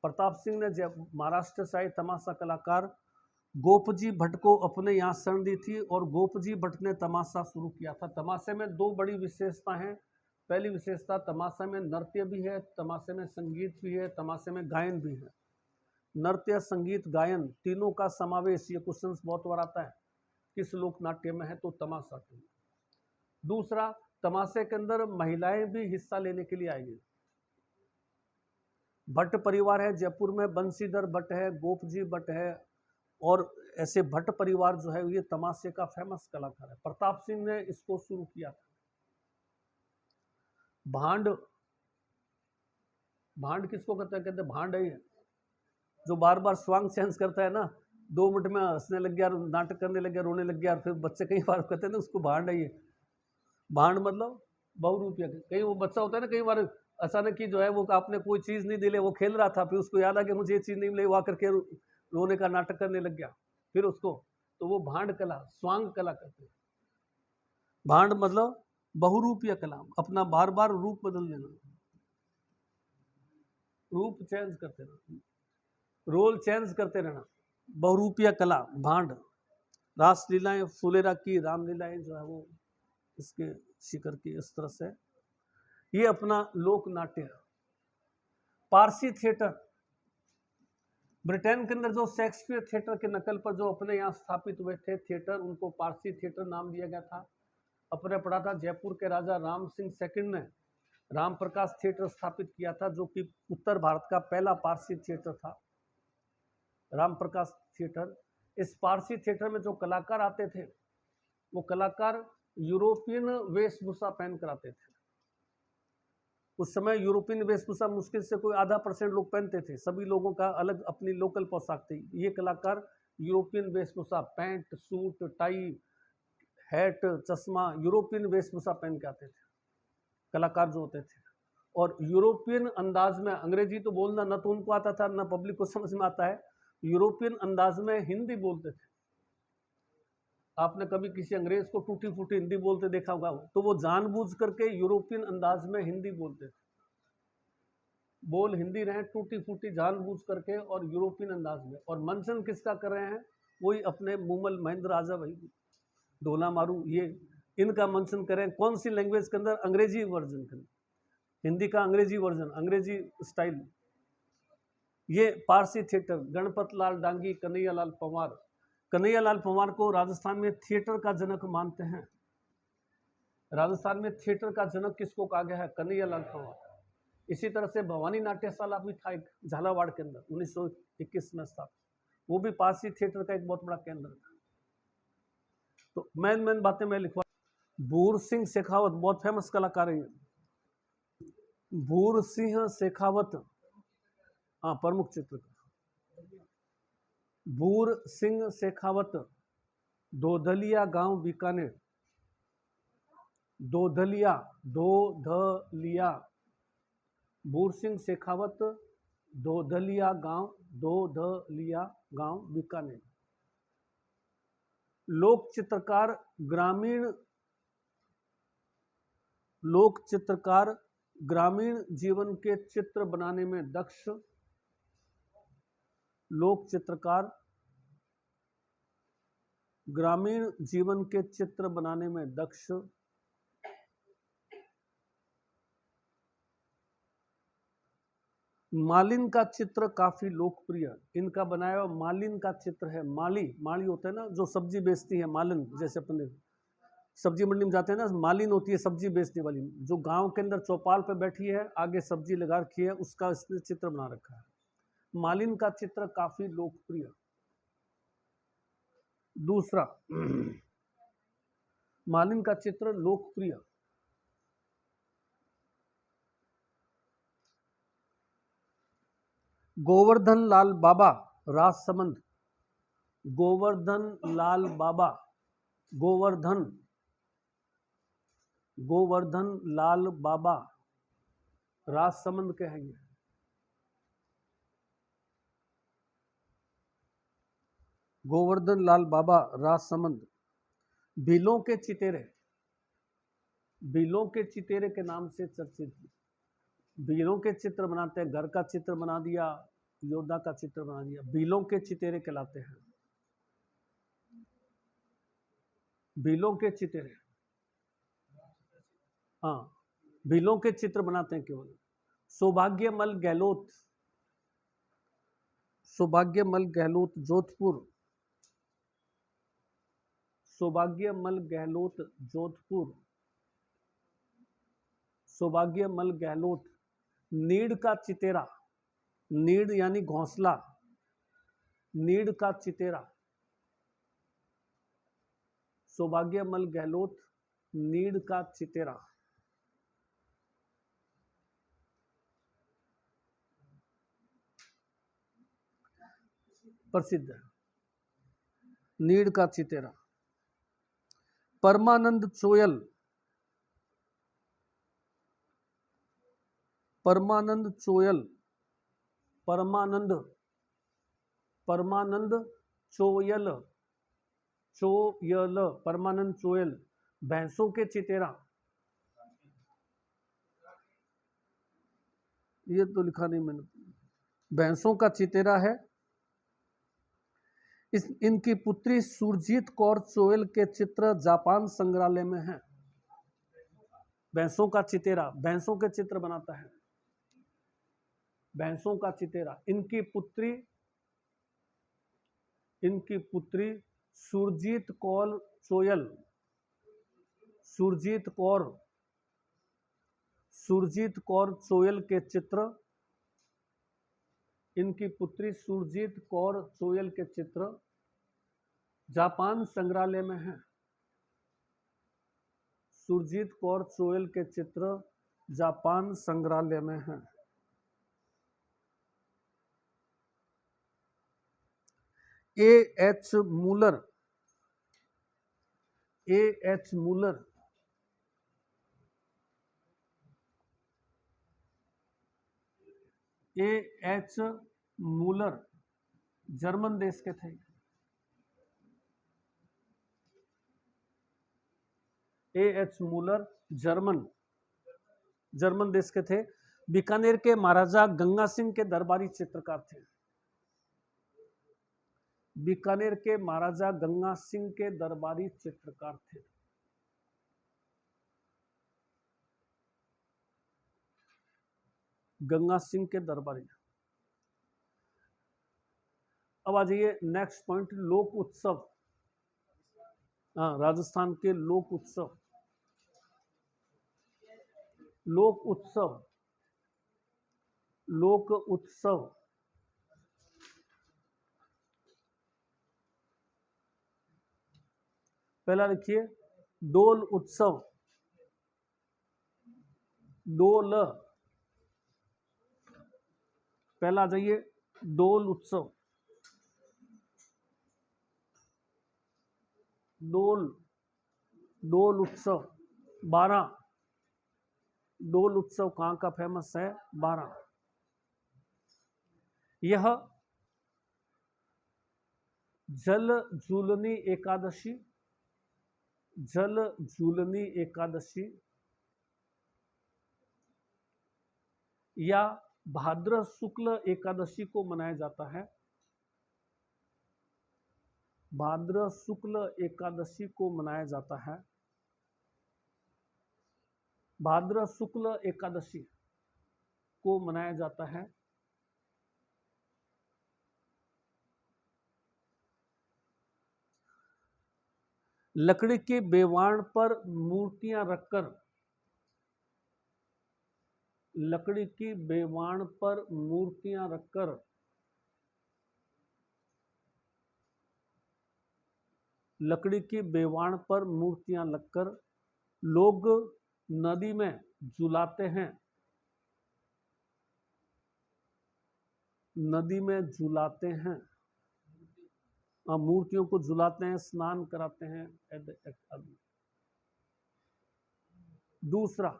[SPEAKER 1] प्रताप सिंह ने महाराष्ट्र से आए तमाशा कलाकार गोपजी भट्ट को अपने यहाँ शरण दी थी और गोपजी भट्ट ने तमाशा शुरू किया था। तमाशे में दो बड़ी विशेषता हैं। पहली विशेषता, तमाशे में नृत्य भी है, तमाशे में संगीत भी है, तमाशे में गायन भी है। नृत्य, संगीत, गायन तीनों का समावेश, ये क्वेश्चन बहुत बार आता है, किस लोक नाट्य में है, तो तमाशा के। दूसरा, तमाशे के अंदर महिलाएं भी हिस्सा लेने के लिए आएंगी। भट्ट परिवार है जयपुर में, बंशीधर भट्ट है, गोपजी भट्ट है, और ऐसे भट्ट परिवार जो है ये तमाशे का फेमस कलाकार है। प्रताप सिंह ने इसको शुरू किया था। भांड, भांड किसको कहते हैं, कहते भांड है जो बार बार स्वांग चेंज करता है ना, 2 मिनट में हंसने लग गया, नाटक करने लग गया, रोने लग गया, फिर बच्चे कई बार कहते हैं ना उसको भांड है। ये भांड मतलब बहुरूपिया। कई वो बच्चा होता है ना, कई बार अचानक ही जो है वो आपने कोई चीज नहीं दिले, वो खेल रहा था, फिर उसको याद आ कि मुझे ये चीज नहीं मिली, वो आकर के रोने का नाटक करने लग गया, फिर उसको, तो वो भांड कला, स्वांग कला कहते हैं। भांड मतलब बहुरूपिया कला, अपना बार बार रूप बदल देना, रूप चेंज करते रहना, रोल चेंज करते रहना, बहुरूपिया कला भांड। रासलीलाएं, फुलेरा की रामलीलाएं जो है वो इसके शिखर की, इस तरह से ये अपना लोक नाट्य। पारसी थिएटर, ब्रिटेन के अंदर जो शेक्सपियर थिएटर के नकल पर जो अपने यहाँ स्थापित हुए थे थिएटर, उनको पारसी थिएटर नाम दिया गया था। अपने पढ़ा था जयपुर के राजा राम सिंह सेकंड ने राम प्रकाश थिएटर स्थापित किया था, जो कि उत्तर भारत का पहला पारसी थिएटर था, राम प्रकाश थिएटर। इस पारसी थिएटर में जो कलाकार आते थे वो कलाकार यूरोपियन वेशभूषा पहन कर आते थे। उस समय यूरोपियन वेशभूषा मुश्किल से कोई आधा % लोग पहनते थे, सभी लोगों का अलग अपनी लोकल पोशाक थी। ये कलाकार यूरोपियन वेशभूषा, पैंट, सूट, टाई, हैट, चश्मा, यूरोपियन वेशभूषा पहन के आते थे कलाकार जो होते थे। और यूरोपियन अंदाज में अंग्रेजी तो बोलना न तो उनको आता था न पब्लिक को समझ में आता है, यूरोपियन अंदाज में हिंदी बोलते थे। आपने कभी किसी अंग्रेज को टूटी फूटी हिंदी बोलते देखा होगा, तो वो जानबूझ करके यूरोपियन अंदाज में हिंदी बोलते थे। बोल हिंदी रहे टूटी फूटी जानबूझ करके और यूरोपियन अंदाज में। और मंचन किसका कर रहे हैं? वही अपने मूमल महेंद्र राजा भाई, ढोला मारू, ये इनका मंचन करें। कौन सी लैंग्वेज के अंदर? अंग्रेजी वर्जन के अंदर, हिंदी का अंग्रेजी वर्जन, अंग्रेजी स्टाइल। ये पारसी थिएटर, गणपत लाल डांगी, कन्हैया लाल पंवार। कन्हैया लाल पंवार को राजस्थान में थिएटर का जनक मानते हैं। राजस्थान में थिएटर का जनक किसको कहा गया है? कन्हैया लाल पंवार। इसी तरह से भवानी नाट्यशाला भी था एक झालावाड़ के अंदर, 1921 में था। वो भी पारसी थिएटर का एक बहुत बड़ा केंद्र था। तो मेन बातें मैं लिखवा। भूर सिंह शेखावत बहुत फेमस कलाकार है। भूर सिंह शेखावत, हाँ, प्रमुख चित्रकार। भूर सिंह शेखावत, दोधलिया गांव बीकानेर। दोधलिया, दोधलिया, भूर सिंह शेखावत, दोधलिया गांव बीकानेर। लोक चित्रकार, ग्रामीण जीवन के चित्र बनाने में दक्ष। लोक चित्रकार, ग्रामीण जीवन के चित्र बनाने में दक्ष। मालिन का चित्र काफी लोकप्रिय। इनका बनाया हुआ मालिन का चित्र है। माली होता है ना, जो सब्जी बेचती है, मालिन। जैसे अपने सब्जी मंडी में जाते हैं ना, मालिन होती है सब्जी बेचने वाली, जो गांव के अंदर चौपाल पे बैठी है, आगे सब्जी लगा रखी है, उसका इसने चित्र बना रखा है। मालिन का चित्र काफी लोकप्रिय। दूसरा, मालिन का चित्र लोकप्रिय। गोवर्धन लाल बाबा, राजसमंद। गोवर्धन लाल बाबा, गोवर्धन लाल बाबा राजसमंद के हैं ये। गोवर्धन लाल बाबा राजसमंद। भीलों के चितेरे, भीलों के चितेरे के नाम से चर्चित। भीलों के चित्र बनाते हैं, घर का चित्र बना दिया, योद्धा का चित्र बना दिया, भीलों के चितेरे कहलाते हैं। भीलों के चितेरे, हाँ, भीलों के चित्र बनाते हैं केवल। सौभाग्यमल गहलोत, सौभाग्यमल गहलोत जोधपुर। सौभाग्यमल गहलोत जोधपुर। सौभाग्यमल गहलोत। नीड़ का चितेरा, नीड़ यानी घोंसला, नीड़ का चितेरा। सौभाग्यमल गहलोत, नीड़ का चितेरा। प्रसिद्ध है, नीड़ का चितेरा। परमानंद चोयल, परमानंद चोयल, परमानंद चोयल, परमानंद चोयल। भैंसों के चितेरा, ये तो लिखा नहीं मैंने। भैंसों का चितेरा है। इनकी पुत्री सुरजीत कौर चोयल के चित्र जापान संग्रहालय में हैं। भैंसों का चितेरा, भैंसों के चित्र बनाता है, भैंसों का चितेरा। इनकी पुत्री सुरजीत कौर चोयल, सुरजीत कौर चोयल के चित्र। इनकी पुत्री सुरजीत कौर चोयल के चित्र जापान संग्रहालय में हैं। सुरजीत कौर चोयल के चित्र जापान संग्रहालय में हैं। एएच मूलर जर्मन देश के थे। एएच मूलर जर्मन देश के थे। बीकानेर के महाराजा गंगा सिंह के दरबारी चित्रकार थे। बीकानेर के महाराजा गंगा सिंह के दरबारी चित्रकार थे। गंगा सिंह के दरबारी। अब आ जाइए नेक्स्ट पॉइंट, लोक उत्सव। हाँ, राजस्थान के लोक उत्सव। लोक उत्सव पहला लिखिए डोल उत्सव। डोल, पहला आ जाइए डोल उत्सव। डोल उत्सव 12। डोल उत्सव कहाँ का फेमस है? 12। यह जल झूलनी एकादशी या भाद्र शुक्ल एकादशी को मनाया जाता है। भाद्र शुक्ल एकादशी को मनाया जाता है। भाद्र शुक्ल एकादशी को मनाया जाता है। लकड़ी के बेवाण पर मूर्तियां रखकर, लकड़ी की बेवाण पर मूर्तियां रखकर लकड़ी की बेवाण पर मूर्तियां लगकर लोग नदी में झुलाते हैं। नदी में झुलाते हैं, मूर्तियों को झुलाते हैं, स्नान कराते हैं। दूसरा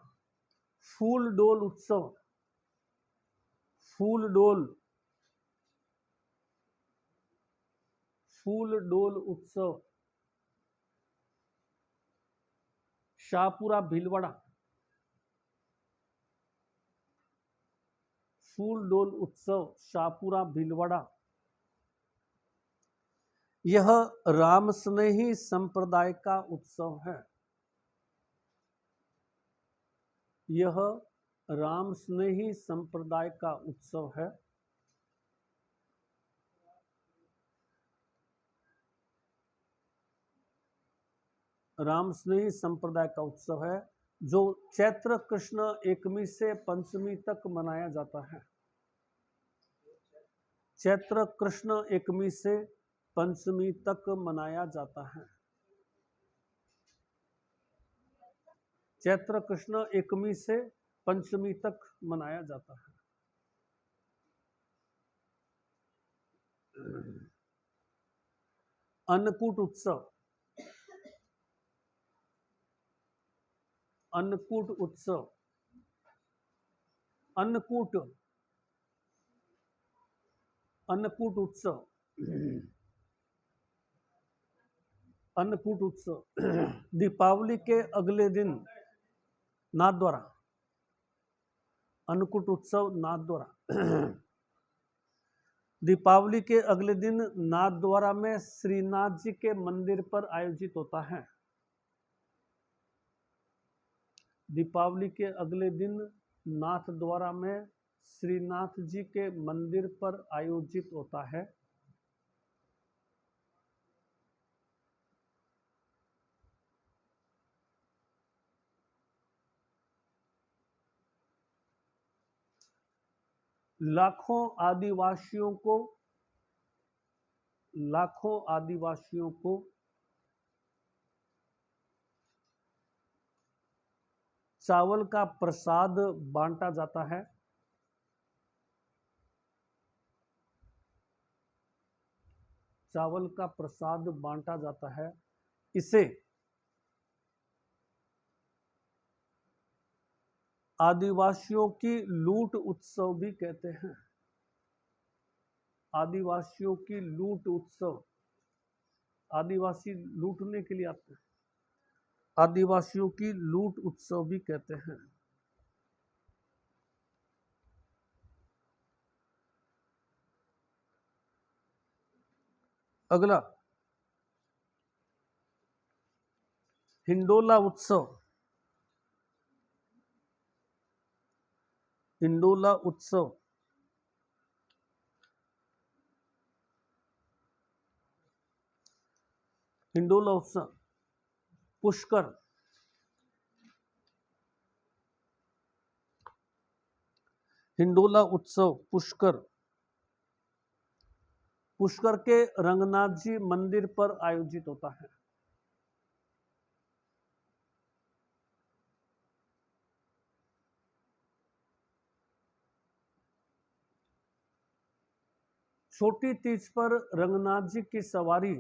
[SPEAKER 1] फूल डोल उत्सव। फूल डोल उत्सव शाहपुरा भीलवाड़ा। फूल डोल उत्सव शाहपुरा भीलवाड़ा। यह रामस्नेही संप्रदाय का उत्सव है। यह रामस्नेही संप्रदाय का उत्सव है। रामस्नेही संप्रदाय का उत्सव है जो चैत्र कृष्ण एकमी से पंचमी तक मनाया जाता है। चैत्र कृष्ण एकमी से पंचमी तक मनाया जाता है। चैत्र कृष्ण एकमी से पंचमी तक मनाया जाता है। अन्नकूट उत्सव। अन्नकूट उत्सव। अन्नकूट उत्सव। अन्नकूट उत्सव दीपावली के अगले दिन नाथद्वारा। अन्नकूट उत्सव नाथद्वारा दीपावली के अगले दिन नाथद्वारा में श्रीनाथ जी के मंदिर पर आयोजित होता है। दीपावली के अगले दिन नाथद्वारा में श्रीनाथ जी के मंदिर पर आयोजित होता है। लाखों आदिवासियों को चावल का प्रसाद बांटा जाता है। चावल का प्रसाद बांटा जाता है। इसे आदिवासियों की लूट उत्सव भी कहते हैं। आदिवासियों की लूट उत्सव, आदिवासी लूटने के लिए आते हैं, आदिवासियों की लूट उत्सव भी कहते हैं। अगला, हिंडोला उत्सव। हिंडोला उत्सव हिंडोला उत्सव पुष्कर, हिंडोला उत्सव पुष्कर, पुष्कर के रंगनाथ जी मंदिर पर आयोजित होता है। छोटी तीज पर रंगनाथ जी की सवारी,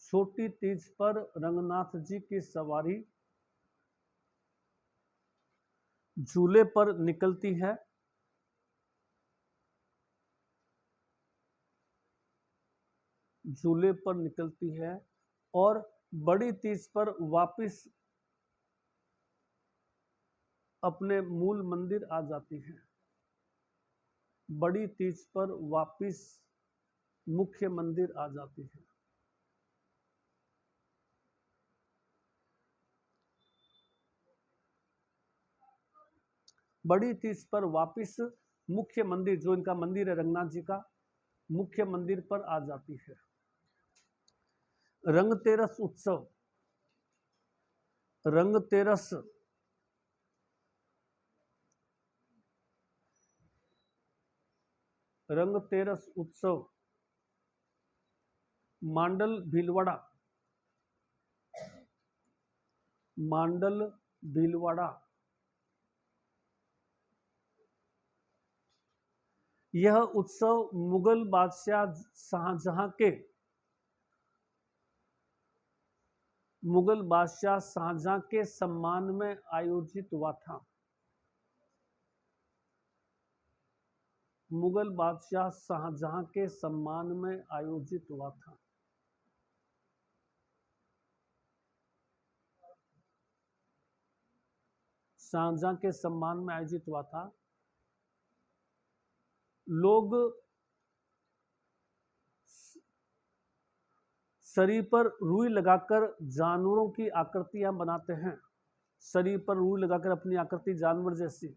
[SPEAKER 1] छोटी तीज पर रंगनाथ जी की सवारी झूले पर निकलती है। झूले पर निकलती है और बड़ी तीज पर वापस अपने मूल मंदिर आ जाती है। बड़ी तीज पर वापस मुख्य मंदिर आ जाती है। बड़ी तीज पर वापस मुख्य मंदिर, जो इनका मंदिर है रंगनाथ जी का, मुख्य मंदिर पर आ जाती है। रंगतेरस उत्सव, रंगतेरस, रंगतेरस उत्सव मांडल भीलवाड़ा, मांडल भीलवाड़ा। यह उत्सव मुगल बादशाह शाहजहां के, मुगल बादशाह शाहजहां के सम्मान में आयोजित हुआ था। मुगल बादशाह शाहजहां के सम्मान में आयोजित हुआ था। शाहजहां के सम्मान में आयोजित हुआ था। लोग शरीर पर रुई लगाकर जानवरों की आकृतियां बनाते हैं। शरीर पर रुई लगाकर अपनी आकृति जानवर जैसी,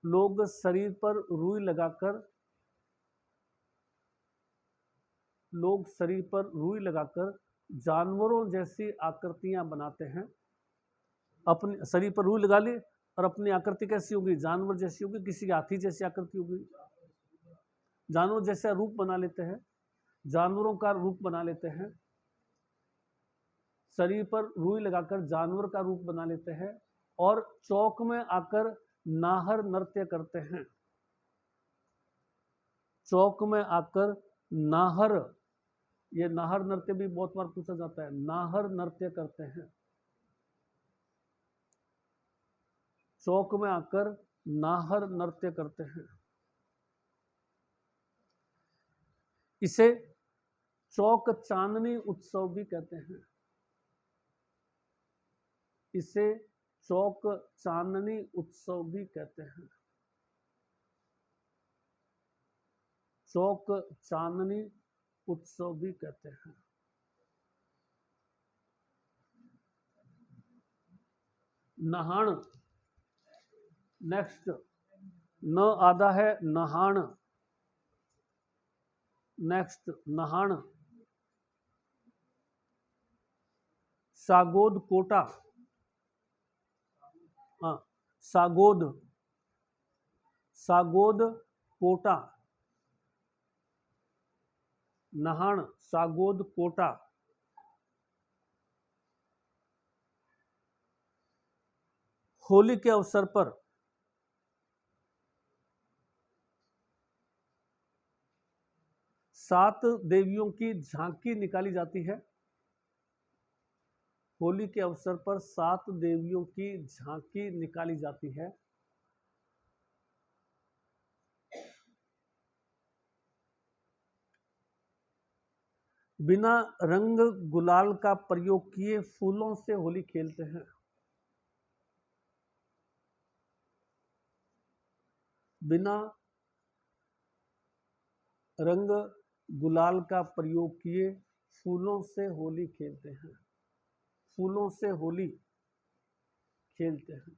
[SPEAKER 1] लोग शरीर पर रुई लगाकर, लोग शरीर पर रुई लगाकर जानवरों जैसी आकृतियां बनाते हैं। अपने शरीर पर रुई लगा ली और अपनी आकृति कैसी होगी, जानवर जैसी होगी, किसी हाथी जैसी आकृति होगी, जानवर जैसा रूप बना लेते हैं, जानवरों का रूप बना लेते हैं। शरीर पर रुई लगाकर जानवर का रूप बना लेते हैं और चौक में आकर नाहर नृत्य करते हैं। चौक में आकर नाहर, ये नाहर नृत्य भी बहुत बार पूछा जाता है, नाहर नृत्य करते हैं। चौक में आकर नाहर नृत्य करते हैं। इसे चौक चांदनी उत्सव भी कहते हैं। इसे चौक चांदनी उत्सव भी कहते हैं। चौक चांदनी उत्सव भी कहते हैं। नहाण, नेक्स्ट, न आधा है नहाण, नेक्स्ट नहाण। सागोद कोटा, हाँ, सागोद, सागोद कोटा, नहाण सागोद कोटा। होली के अवसर पर सात देवियों की झांकी निकाली जाती है। होली के अवसर पर सात देवियों की झांकी निकाली जाती है। बिना रंग गुलाल का प्रयोग किए फूलों से होली खेलते हैं। बिना रंग गुलाल का प्रयोग किए फूलों से होली खेलते हैं। फूलों से होली खेलते हैं।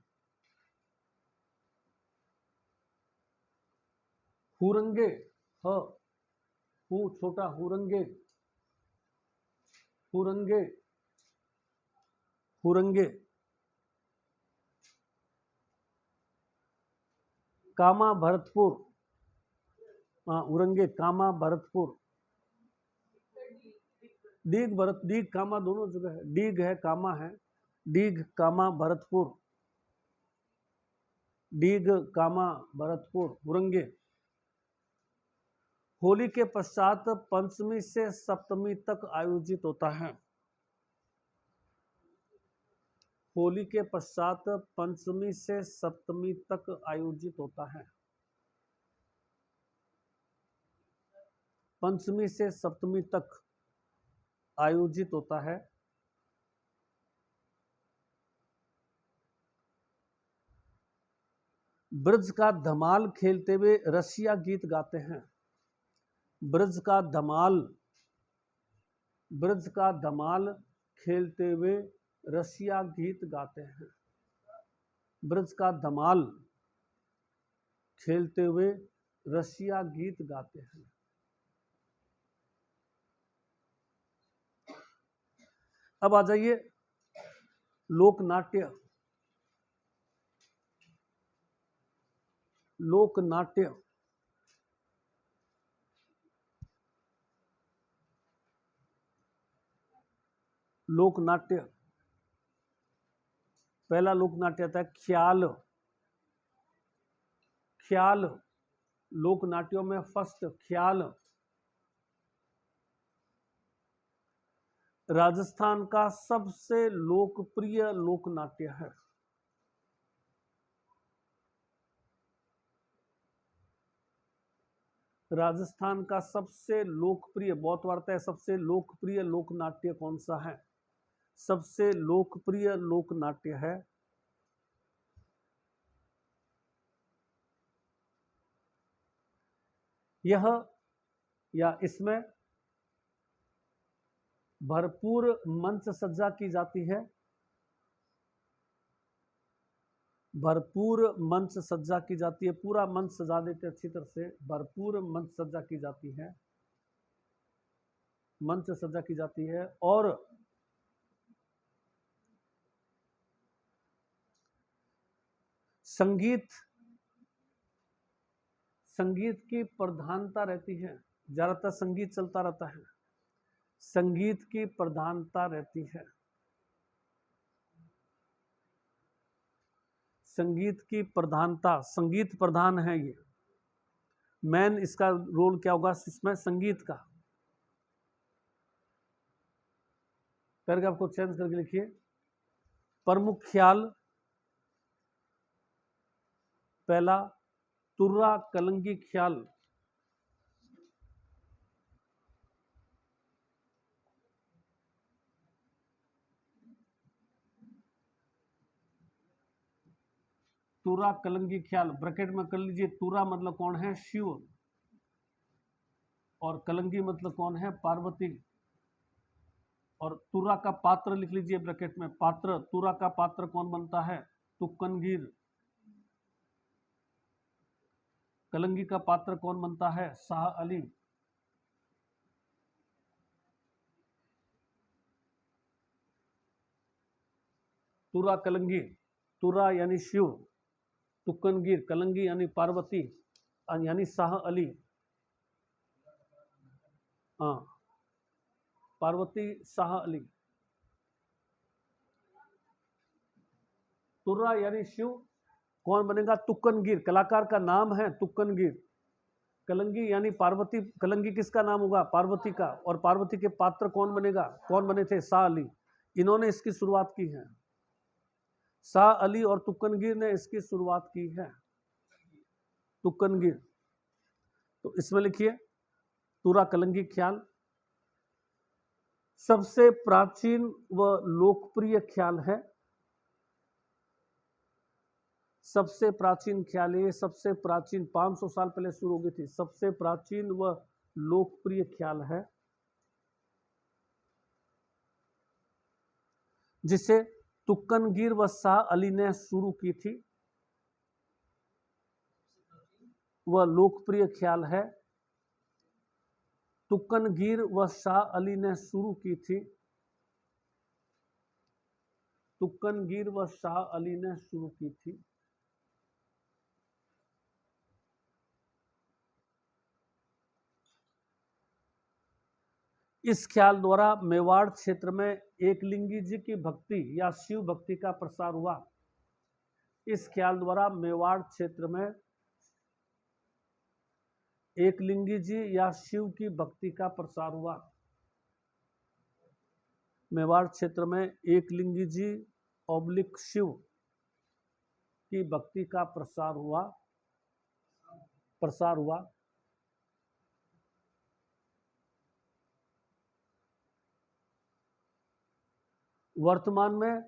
[SPEAKER 1] हुरंगे, ह हु छोटा हुरंगे, हुरंगे, हुरंगे। कामा भरतपुर, हुरंगे कामा भरतपुर। डीग भरत, डीग कामा दोनों जगह है, डीग है कामा है, डीग कामा भरतपुर, डीग कामा भरतपुर हुरंगे। होली के पश्चात पंचमी से सप्तमी तक आयोजित होता है। होली के पश्चात पंचमी से सप्तमी तक आयोजित होता है। पंचमी से सप्तमी तक आयोजित होता है। ब्रज का धमाल खेलते हुए रसिया गीत गाते हैं। ब्रज का धमाल, ब्रज का धमाल खेलते हुए रसिया गीत गाते हैं। ब्रज का धमाल खेलते हुए रसिया गीत गाते हैं। अब आ जाइए लोकनाट्य। लोकनाट्य, लोकनाट्य। पहला लोकनाट्य आता है ख्याल। ख्याल, लोकनाट्यों में फर्स्ट ख्याल। राजस्थान का सबसे लोकप्रिय लोकनाट्य है। राजस्थान का सबसे लोकप्रिय, बहुत वार्ता है, सबसे लोकप्रिय लोकनाट्य कौन सा है? सबसे लोकप्रिय लोकनाट्य है यह, या इसमें भरपूर मंच सज्जा की जाती है। भरपूर मंच सज्जा की जाती है, पूरा मंच सजा देते अच्छी तरह से। भरपूर मंच सज्जा की जाती है, मंच सज्जा की जाती है। और संगीत, संगीत की प्रधानता रहती है, ज्यादातर संगीत चलता रहता है। संगीत की प्रधानता रहती है। संगीत की प्रधानता, संगीत प्रधान है ये। मेन इसका रोल क्या होगा इसमें? संगीत का। पैराग्राफ को चेंज करके लिखिए। प्रमुख ख्याल, पहला तुर्रा कलंगी ख्याल। तुरा कलंगी ख्याल, ब्रैकेट में कर लीजिए। तुरा मतलब कौन है? शिव। और कलंगी मतलब कौन है? पार्वती। और तुरा का पात्र लिख लीजिए ब्रैकेट में। पात्र, तुरा का पात्र कौन बनता है? तुक्कनगीर। कलंगी का पात्र कौन बनता है? शाह अली। तुरा कलंगी, तुरा यानी शिव, तुक्कनगीर, कलंगी यानी पार्वती, यानी शाह अली। हाँ, पार्वती, शाह अली। तुर्रा यानी शिव, कौन बनेगा? तुक्कनगिर, कलाकार का नाम है तुक्कनगिर। कलंगी यानी पार्वती, कलंगी किसका नाम होगा? पार्वती का। और पार्वती के पात्र कौन बनेगा? कौन बने थे? शाह अली। इन्होंने इसकी शुरुआत की है, शाह अली और तुक्कनगिर ने इसकी शुरुआत की है, तुक्कनगिर। तो इसमें लिखिए तुरा कलंगी ख्याल सबसे प्राचीन व लोकप्रिय ख्याल है। सबसे प्राचीन ख्याल, ये सबसे प्राचीन 500 साल पहले शुरू हो गई थी, सबसे प्राचीन व लोकप्रिय ख्याल है जिसे तुक्कनगिर व शाह अली ने शुरू की थी। वह लोकप्रिय ख्याल है, तुक्कनगिर व शाह अली ने शुरू की थी, तुक्कनगिर व शाह अली ने शुरू की थी। इस ख्याल द्वारा मेवाड़ क्षेत्र में एकलिंगी जी की भक्ति या शिव भक्ति का प्रसार हुआ। इस ख्याल द्वारा मेवाड़ क्षेत्र में एकलिंगी जी या शिव की भक्ति का प्रसार हुआ। मेवाड़ क्षेत्र में एकलिंगी जी ऑब्लिक शिव की भक्ति का प्रसार हुआ। वर्तमान में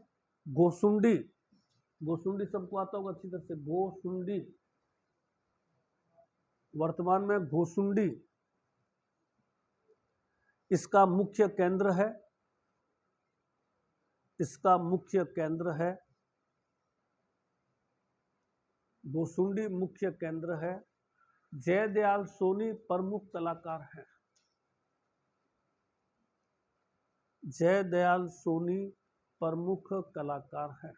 [SPEAKER 1] गोसुंडी, गोसुंडी सबको आता होगा अच्छी तरह से, गोसुंडी, वर्तमान में गोसुंडी इसका मुख्य केंद्र है, इसका मुख्य केंद्र है, गोसुंडी मुख्य केंद्र है। जयदयाल सोनी प्रमुख कलाकार हैं, जयदयाल सोनी प्रमुख कलाकार हैं।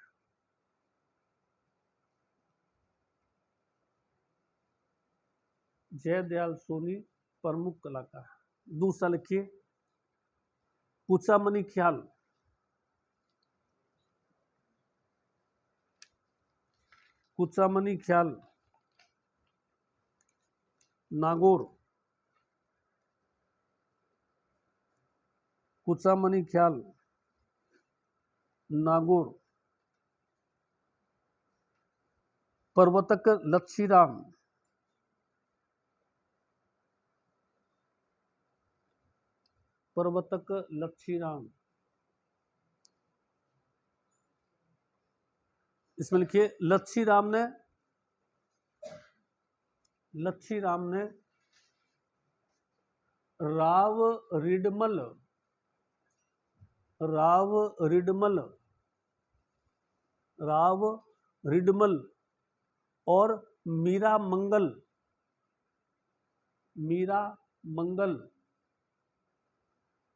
[SPEAKER 1] जयदयाल सोनी प्रमुख कलाकार। दूसरा लिखिए कुचामनी ख्याल, कुचामनी ख्याल नागौर, कुचामनी ख्याल नागौर। प्रवर्तक लच्छीराम, प्रवर्तक लच्छीराम। इसमें लिखिए लच्छीराम ने राव रिडमल, राव रिडमल, राव रिडमल और मीरा मंगल, मीरा मंगल,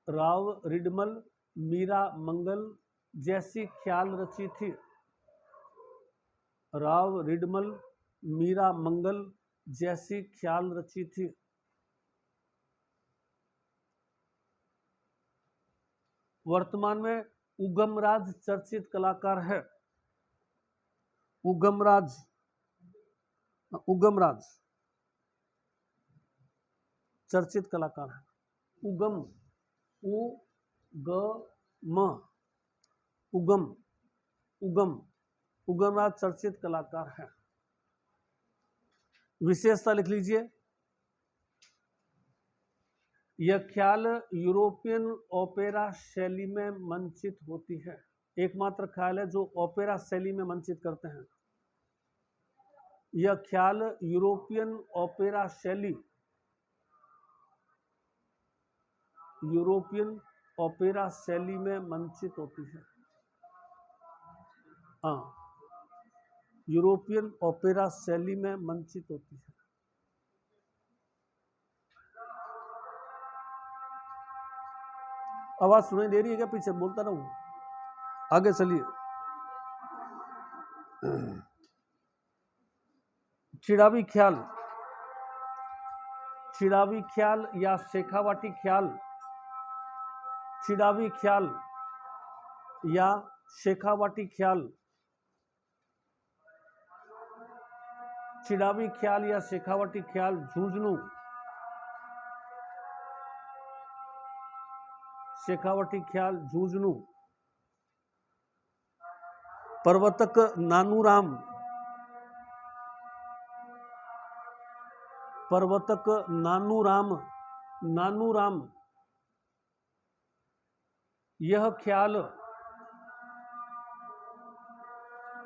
[SPEAKER 1] राव रिडमल मीरा मंगल जैसी ख्याल रची थी। राव रिडमल मीरा मंगल जैसी ख्याल रची थी। वर्तमान में उगमराज चर्चित कलाकार है, उगमराज, उगमराज चर्चित कलाकार है। उगम, उगम, उगम, उगमराज चर्चित कलाकार है। विशेषता लिख लीजिए, यह ख्याल यूरोपियन ओपेरा शैली में मंचित होती है। एकमात्र ख्याल है जो ओपेरा शैली में मंचित करते हैं। यह ख्याल यूरोपियन ओपेरा शैली, यूरोपियन ओपेरा शैली में मंचित होती है। हाँ, यूरोपियन ओपेरा शैली में मंचित होती है। आवाज सुनाई दे रही है क्या? पीछे बोलता रहूं, आगे चलिए। चिड़ावी ख्याल, चिड़ावी ख्याल या शेखावाटी ख्याल, चिड़ावी ख्याल या शेखावाटी ख्याल चिड़ावी ख्याल या शेखावटी ख्याल झुंझुनू, शेखावटी ख्याल झुंझुनू। पर्वतक नानूराम, पर्वतक नानूराम, नानूराम यह ख्याल,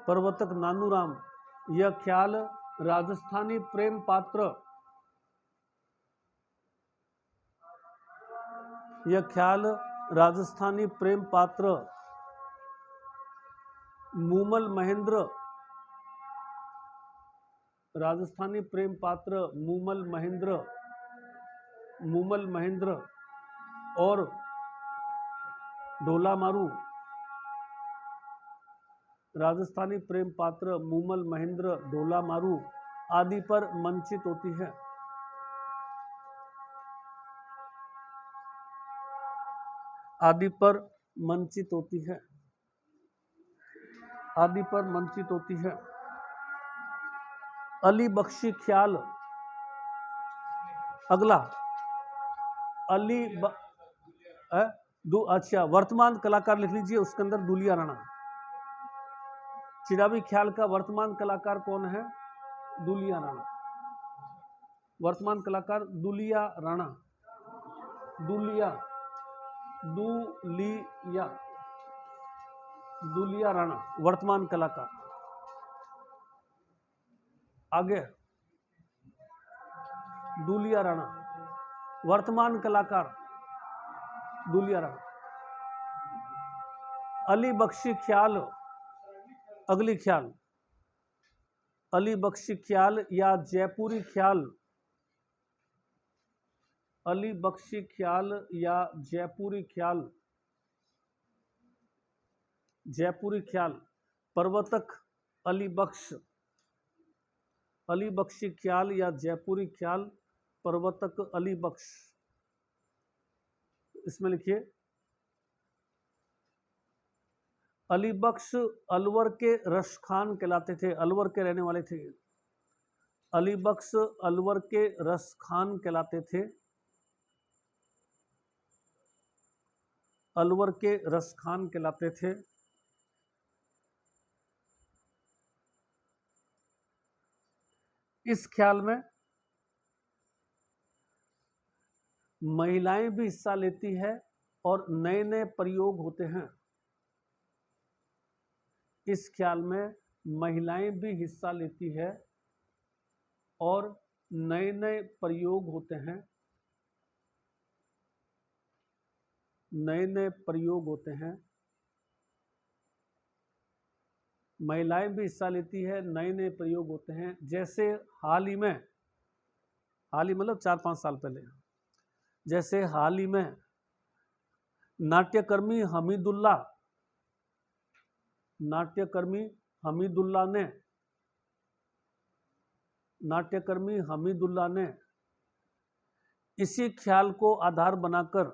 [SPEAKER 1] पर्वतक नानूराम यह ख्याल राजस्थानी प्रेम पात्र, यह ख्याल राजस्थानी प्रेम पात्र मूमल महेंद्र, राजस्थानी प्रेम पात्र मूमल महेंद्र, मूमल महेंद्र और ढोला मारू, राजस्थानी प्रेम पात्र मूमल महेंद्र, ढोला मारू आदि पर मंचित होती है। आदि पर मंचित होती है, आदि पर मंचित होती है। अली बख्शी ख्याल, अगला अली अच्छा वर्तमान कलाकार लिख लीजिए, उसके अंदर दुलिया राणा। चिड़ावी ख्याल का वर्तमान कलाकार कौन है? दुलिया राणा। वर्तमान कलाकार दुलिया राणा, दुलिया, दुलिया, दुलिया राणा वर्तमान कलाकार। आगे दुलिया राणा वर्तमान कलाकार, दुलिया राणा। अली बख्शी ख्याल, अगली ख्याल अली बख्शी ख्याल या जयपुरी ख्याल, अली बख्शी ख्याल या जयपुरी ख्याल, जयपुरी ख्याल पर्वतक अली बख्श, अली बख्शी ख्याल या जयपुरी ख्याल पर्वतक अली बख्श। इसमें लिखिए अली बख्श अलवर के रसखान कहलाते थे, अलवर के रहने वाले थे। अली बख्श अलवर के रसखान कहलाते थे, अलवर के रसखान कहलाते थे। इस ख्याल में महिलाएं भी हिस्सा लेती है और नए नए प्रयोग होते हैं। इस ख्याल में महिलाएं भी हिस्सा लेती है और नए नए प्रयोग होते हैं, नए नए प्रयोग होते हैं। महिलाएं भी हिस्सा लेती है, नए नए प्रयोग होते हैं। जैसे हाल ही में, हाल ही मतलब 4-5 साल पहले, जैसे हाल ही में नाट्यकर्मी हमीदुल्ला, नाट्यकर्मी हमीदुल्ला ने, नाट्यकर्मी हमीदुल्ला ने इसी ख्याल को आधार बनाकर,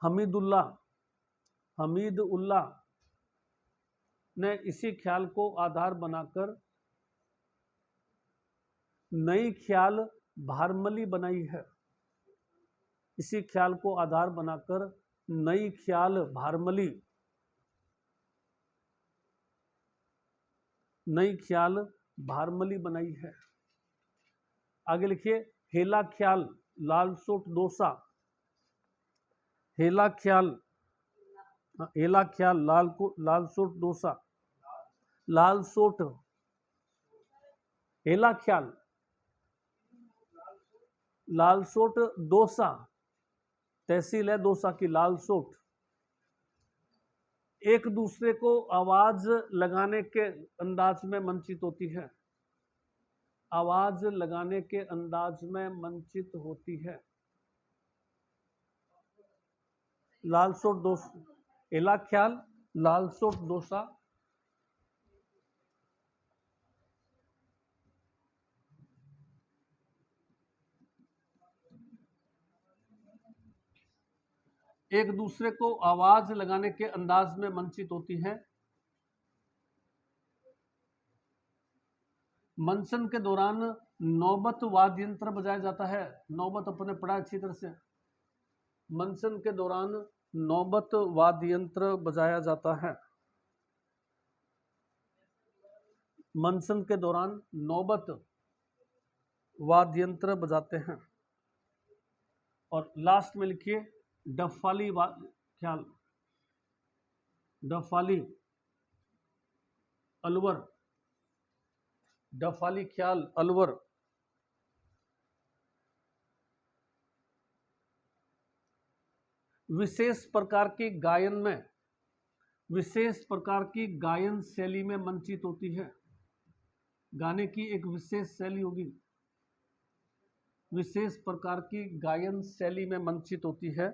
[SPEAKER 1] हमीदुल्ला, हमीद उल्ला ने इसी ख्याल को आधार बनाकर नई ख्याल भारमली बनाई है। इसी ख्याल को आधार बनाकर नई ख्याल भारमली, नई ख्याल भारमली बनाई है। आगे लिखिए हेला ख्याल लालसोट दोसा, हेला ख्याल, हेला ख्याल लालसोट दोसा, लालसोट, हेला ख्याल लालसोट दोसा, तहसील है दोसा की लालसोट, एक दूसरे को आवाज लगाने के अंदाज में मंचित होती है, आवाज लगाने के अंदाज में मंचित होती है। लालसोट दोसा, हेला ख्याल लालसोट दोसा। एक दूसरे को आवाज लगाने के अंदाज में मंचित होती है। मंचन के दौरान नौबत वाद्य यंत्र बजाया जाता है। नौबत अपने पढ़ा अच्छी तरह से। मंचन के दौरान नौबत वाद्य यंत्र बजाया जाता है। मंचन के दौरान नौबत वाद्य यंत्र बजाते हैं। और लास्ट में लिखिए डफाली ख्याल, डफाली अलवर, डफाली ख्याल अलवर। विशेष प्रकार की गायन में, विशेष प्रकार की गायन शैली में मंचित होती है। गाने की एक विशेष शैली होगी, विशेष प्रकार की गायन शैली में मंचित होती है।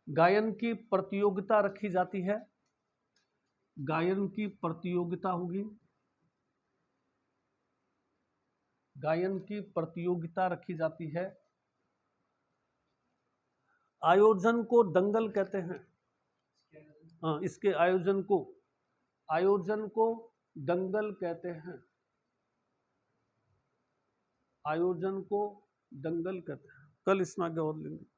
[SPEAKER 1] गायन की प्रतियोगिता रखी जाती है, गायन की प्रतियोगिता होगी, गायन की प्रतियोगिता रखी जाती है। आयोजन को दंगल कहते हैं। हाँ, इसके आयोजन को दंगल कहते हैं। आयोजन को दंगल कहते हैं। कल इसमें आगे और लेंगे।